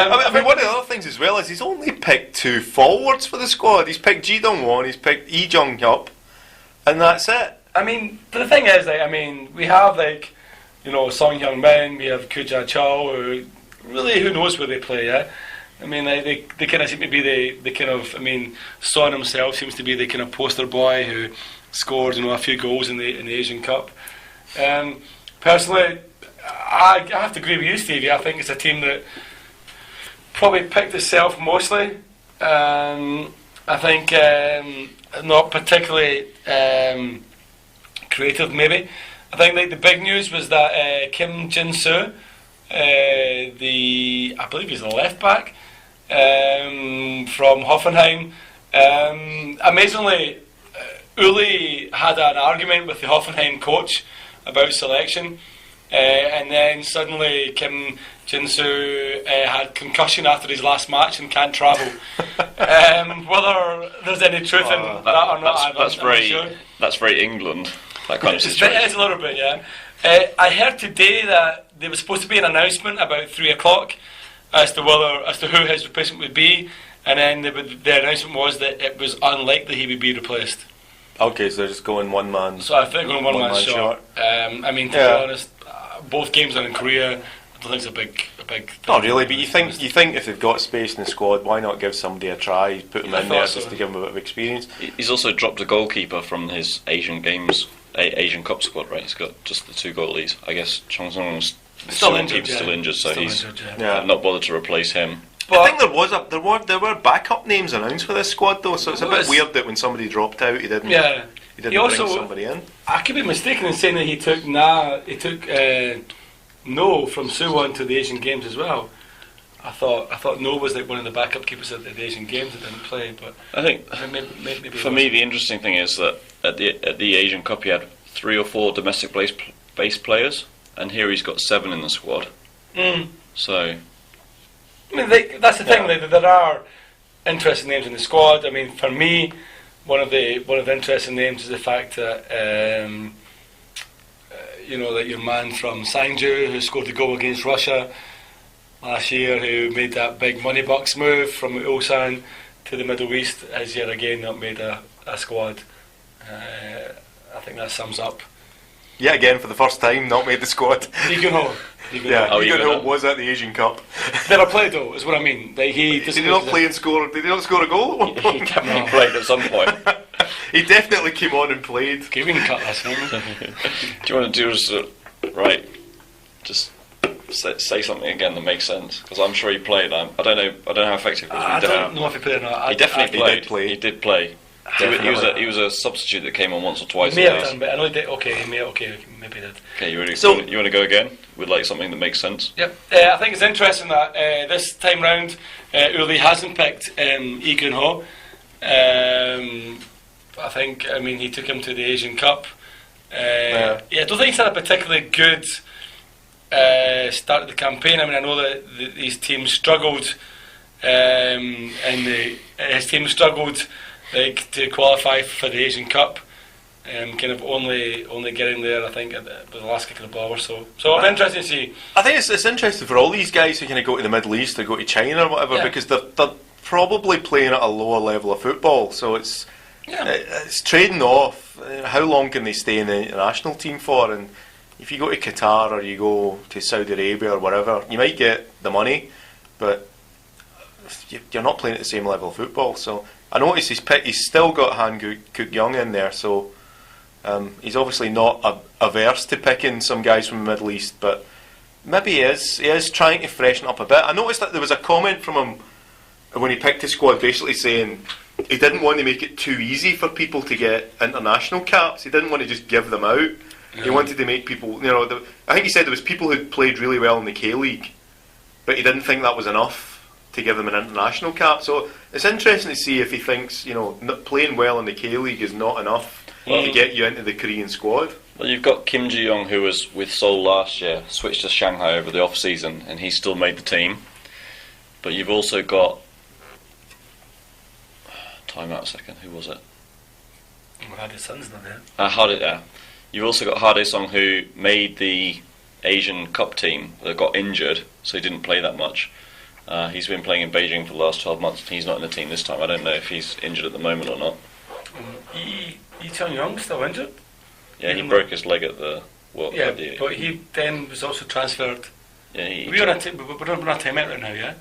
S3: One of the other things as well is he's only picked 2 forwards for the squad. He's picked Ji Dong-won, he's picked Lee Jung-hyup, and that's it.
S2: But the thing is, we have Song Hyung-min, we have Kuja Chao, who knows where they play, yeah? They kind of seem to be the kind of, Son himself seems to be the kind of poster boy who scores, a few goals in the Asian Cup. Personally, I have to agree with you, Stevie. I think it's a team that probably picked itself mostly. I think not particularly creative, maybe. I think the big news was that Kim Jin-soo, I believe he's the left back, from Hoffenheim. Amazingly, Uli had an argument with the Hoffenheim coach about selection, and then suddenly Kim Jin-soo had concussion after his last match and can't travel. Whether there's any truth in that or not, I'm not sure.
S1: That's very England, that kind of situation.
S2: It is a little bit, yeah. I heard today that there was supposed to be an announcement about 3 o'clock as to who his replacement would be, and then the announcement was that it was unlikely he would be replaced.
S3: Okay, so they're just going one man.
S2: So I think going one man short. To be honest, both games are in Korea. I don't think it's a big thing.
S3: Not really, but you think if they've got space in the squad, why not give somebody a try? Put them in there just to give them a bit of experience.
S1: He's also dropped a goalkeeper from his Asian Games, Asian Cup squad, right? He's got just the 2 goalies. I guess Chong Sung
S2: still injured,
S1: so he's not bothered to replace him.
S3: But I think there were backup names announced for this squad though, so it's a bit weird that when somebody dropped out, he didn't bring somebody in.
S2: I could be mistaken in saying that he took No from Suwon to the Asian Games as well. I thought No was one of the backup keepers at the Asian Games that didn't play, but
S1: I think
S2: maybe
S1: for me the interesting thing is that at the Asian Cup he had 3 or 4 domestic based players, and here he's got 7 in the squad. So
S2: that's the thing. There are interesting names in the squad. For me, one of the interesting names is the fact that that your man from Sangju, who scored the goal against Russia last year, who made that big money box move from Ulsan to the Middle East, has yet again not made a squad. I think that sums up.
S3: Yet again, for the first time, not made the squad.
S2: Lee Gun-ho.
S3: Lee was at the Asian Cup.
S2: Never played though, is what I mean.
S3: Did he not play and score? Did he not score a goal at one point?
S1: He definitely played at some point.
S3: He definitely came on and played.
S2: Okay, we can cut this.
S1: Do you want to do just right? Just say something again that makes sense, because I'm sure he played. I don't know how effective.
S2: I don't know if he played or not.
S1: He definitely played.
S3: play.
S1: He did play. He was a substitute that came on once or twice.
S2: He may have done, but I know he did. Okay, maybe he did.
S1: Okay, you want to go again with like something that makes sense?
S2: Yep. I think it's interesting that this time round, Uli hasn't picked Egan Ho. I mean, he took him to the Asian Cup. I don't think he's had a particularly good start of the campaign. I mean, I know that his team struggled, his team struggled to qualify for the Asian Cup. Kind of only getting there, I think, with the last kick of the ball or so. So I'm interested to see.
S3: I think it's interesting for all these guys who kind of go to the Middle East or go to China or whatever, because they're probably playing at a lower level of football. So it's trading off. How long can they stay in the international team for? And if you go to Qatar or you go to Saudi Arabia or wherever, you might get the money, but you're not playing at the same level of football. So I notice he's still got Han Kook Young in there, so he's obviously not averse to picking some guys from the Middle East, but maybe he is trying to freshen up a bit. I noticed that there was a comment from him when he picked his squad basically saying he didn't want to make it too easy for people to get international caps. He didn't want to just give them out. He wanted to make people, I think he said there was people who'd played really well in the K-League, but he didn't think that was enough to give them an international cap. So it's interesting to see if he thinks playing well in the K-League is not enough to get you into the Korean squad.
S1: Well, you've got Kim Ji-young, who was with Seoul last year, switched to Shanghai over the off-season, and he still made the team. But you've also got... Time out a second, who was it?
S2: Hade Son's not there.
S1: You've also got Hade Song, who made the Asian Cup team that got injured, so he didn't play that much. He's been playing in Beijing for the last 12 months. He's not in the team this time. I don't know if he's injured at the moment or not.
S2: Yi Chun-young still injured?
S1: Yeah, he broke his leg at the World Cup.
S2: Yeah, but he then was also transferred.
S1: Yeah,
S2: we're on a timeout right now, yeah?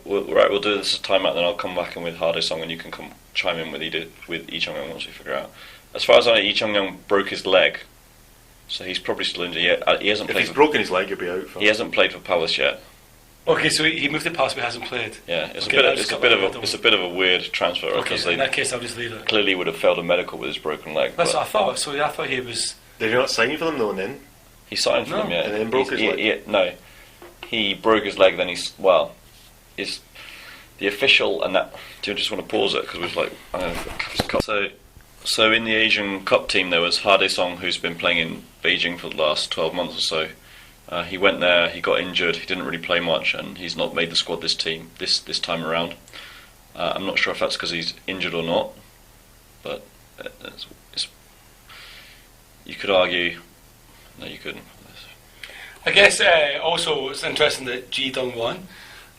S1: We'll do this as a timeout, then I'll come back in with Hade Song and you can come chime in with Yi Chun-young once we figure out. As far as I know, Yi Chun-young broke his leg, so he's probably still injured. He hasn't played.
S3: If he's broken his leg, he'll be out.
S1: He hasn't played for Palace yet.
S2: Okay, so he moved to Palace but hasn't played.
S1: Yeah, it's a bit of a weird transfer.
S2: Okay, so in that case I'll just leave it.
S1: Clearly would have failed a medical with his broken leg.
S2: That's what I thought. So I thought he was.
S3: Did he not sign for them though? And then
S1: he signed for them, yeah,
S3: and then broke his leg.
S1: No, he broke his leg. Then is the official and that. Do you just want to pause it because we've So in the Asian Cup team there was Hade Song, who's been playing in Beijing for the last 12 months or so. He went there, he got injured, he didn't really play much, and he's not made the squad this time around. I'm not sure if that's because he's injured or not, but you could argue. No, you couldn't.
S2: I guess also it's interesting that Ji Dong-won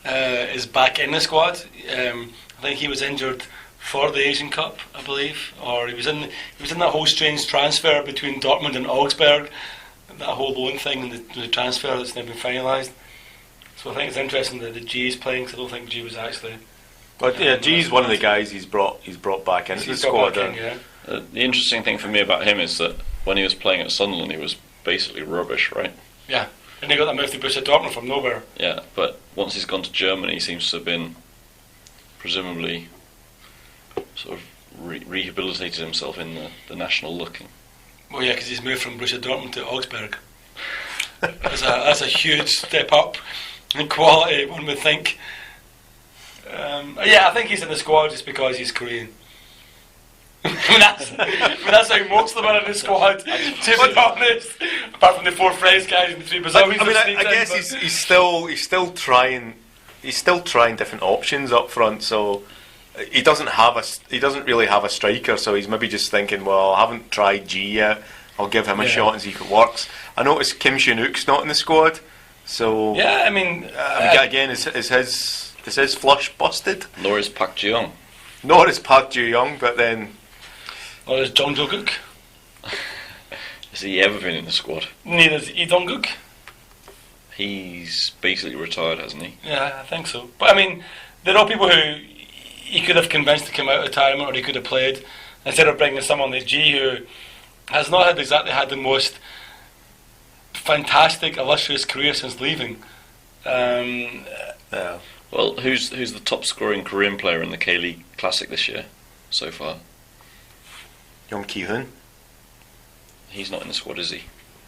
S2: is back in the squad. I think he was injured for the Asian Cup, I believe, or he was in that whole strange transfer between Dortmund and Augsburg, that whole loan thing and the transfer that's never been finalised. So I think it's interesting that the G is playing, because I don't think G was actually.
S3: But yeah, G's one of the guys he's brought back into the squad.
S1: The interesting thing for me about him is that when he was playing at Sunderland, he was basically rubbish, right?
S2: Yeah, and he got that move to Borussia Dortmund from nowhere.
S1: Yeah, but once he's gone to Germany, he seems to have been presumably sort of rehabilitated himself in the national looking.
S2: Well, yeah, because he's moved from Borussia Dortmund to Augsburg. That's a huge step up in quality, one would think. I think he's in the squad just because he's Korean. that's how most of them are in the squad, to be honest. Apart from the 4 French guys and the 3 Brazilians.
S3: I guess he's still trying different options up front. So he doesn't really have a striker. So he's maybe just thinking, well, I haven't tried G yet. I'll give him a shot and see if it works. I noticed Kim Shin-uk's not in the squad. So again, is his flush busted?
S1: Nor is Park Ji-young.
S3: But then.
S2: Or is Jong Jo-guk?
S1: Has he ever been in the squad?
S2: Neither is Lee Dong-guk.
S1: He's basically retired, hasn't he?
S2: Yeah, I think so. But I mean, there are people who he could have convinced to come out of retirement, or he could have played. instead of bringing someone like G, who has not exactly had the most fantastic, illustrious career since leaving.
S3: Yeah.
S1: Well, who's the top scoring Korean player in the K-League Classic this year so far?
S3: Yom Ki-hoon?
S1: He's not in the squad, is he?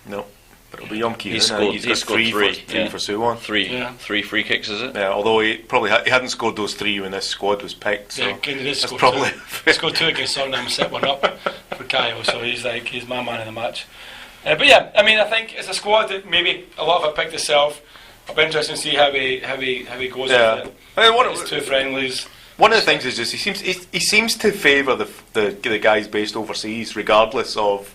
S3: No. But it'll be Yom Ki-hoon.
S1: He's
S3: got
S1: scored
S3: three for Suwon.
S1: Three free kicks, is it?
S3: Yeah, although he probably he hadn't scored those 3 when this squad was picked. So
S2: yeah,
S3: that's probably
S2: he scored 2 against Songnam, set 1 up for Kyle, so he's my man in the match. But yeah, I mean, I think it's a squad that maybe a lot of it picked itself. I'll be interested to see how he goes with it.
S3: I mean,
S2: His 2 friendlies.
S3: One of the things is just he seems to favour the guys based overseas, regardless of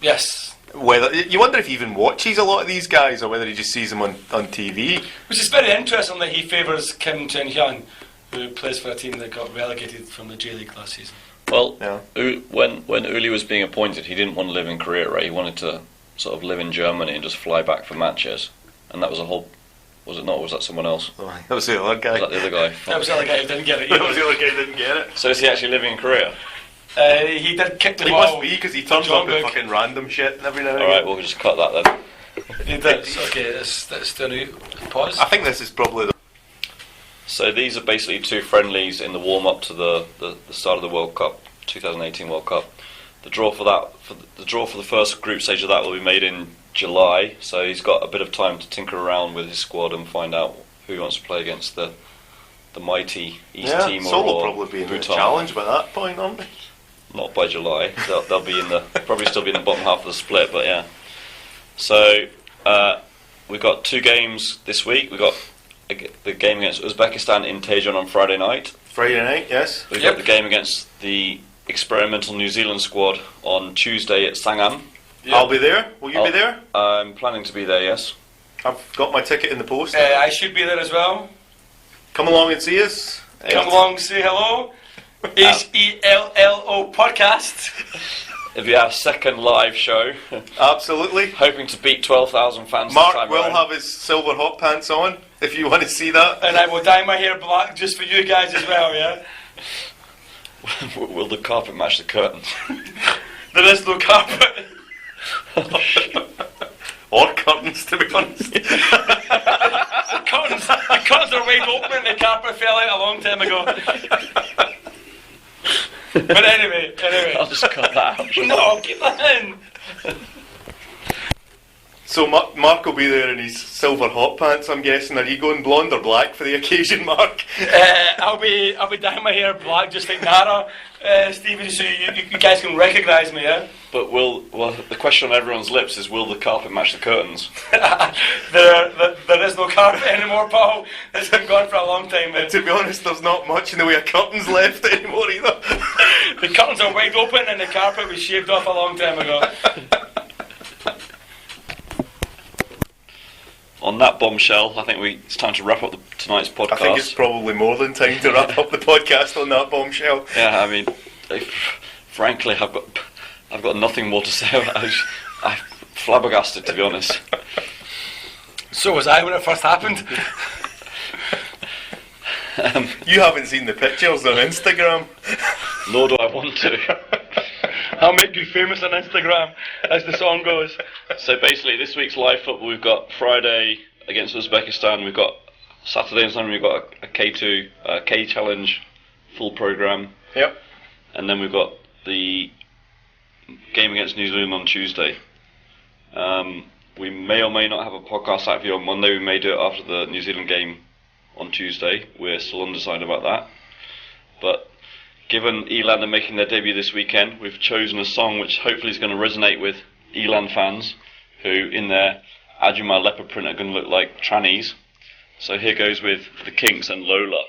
S3: whether you wonder if he even watches a lot of these guys or whether he just sees them on TV.
S2: Which is very interesting that he favours Kim Jin-hyun, who plays for a team that got relegated from the J League last season.
S1: Well, when Uli was being appointed, he didn't want to live in Korea, right? He wanted to sort of live in Germany and just fly back for matches, and that was a whole. Was it not? Or was that someone else?
S3: Oh, that was the other guy.
S1: Was that the other guy?
S2: That was the other guy who didn't get it.
S3: That was the other guy who didn't get it.
S1: So is he actually living in Korea?
S2: He did kick the ball.
S3: He must be, because he turns up with fucking random shit every now and again.
S1: Alright, we'll just cut that then.
S2: He did. Okay, let's do a pause.
S3: I think this is probably
S1: So these are basically 2 friendlies in the warm-up to the start of the World Cup, 2018 World Cup. The draw for the first group stage of that will be made in July, so he's got a bit of time to tinker around with his squad and find out who he wants to play against the mighty East Timor.
S3: Seoul will
S1: or
S3: probably be in the
S1: Bhutan.
S3: challenge by that point, aren't they?
S1: Not by July. They'll be probably still be in the bottom half of the split, but yeah. So we've got 2 games this week. We've got the game against Uzbekistan in Daejeon on Friday night.
S3: Friday night, yes.
S1: We've got the game against the experimental New Zealand squad on Tuesday at Sangam.
S3: Yep. I'll be there. Will you be there?
S1: I'm planning to be there, yes.
S3: I've got my ticket in the post.
S2: I should be there as well.
S3: Come along and see us.
S2: Come along, say hello. HELLO podcast.
S1: It'll be our second live show.
S3: Absolutely.
S1: Hoping to beat 12,000 fans.
S3: Mark
S1: this time
S3: will
S1: around.
S3: have his silver hot pants on, if you want to see that.
S2: And I will dye my hair black just for you guys as well, yeah?
S1: Will the carpet match the curtains?
S2: There is no carpet.
S3: Or curtains, to be honest.
S2: The curtains are wide open and the carpet fell out a long time ago. But anyway.
S1: I'll just cut that out.
S2: No, keep that in.
S3: So Mark will be there in his silver hot pants, I'm guessing. Are you going blonde or black for the occasion, Mark?
S2: I'll be dyeing my hair black just like Nara, Stephen, so you guys can recognise me, yeah?
S1: But the question on everyone's lips is, will the carpet match the curtains?
S2: There is no carpet anymore, Paul. It's been gone for a long time.
S3: To be honest, there's not much in the way of curtains left anymore either.
S2: The curtains are wide open and the carpet was shaved off a long time ago.
S1: On that bombshell, I think it's time to wrap up tonight's podcast.
S3: I think it's probably more than time to wrap up the podcast on that bombshell.
S1: Yeah, I mean, frankly, I've got nothing more to say. I'm flabbergasted, to be honest.
S2: So was I when it first happened.
S3: You haven't seen the pictures on Instagram.
S1: Nor do I want to.
S2: I'll make you famous on Instagram, as the song goes.
S1: So basically, this week's live football, we've got Friday against Uzbekistan, we've got Saturday and Sunday, we've got a K2, K Challenge full programme.
S3: Yep.
S1: And then we've got the game against New Zealand on Tuesday. We may or may not have a podcast out for you on Monday. We may do it after the New Zealand game on Tuesday. We're still undecided about that. But given E-Land are making their debut this weekend, we've chosen a song which hopefully is going to resonate with E-Land fans, who in their Ajuma leopard print are going to look like trannies. So here goes with The Kinks and Lola.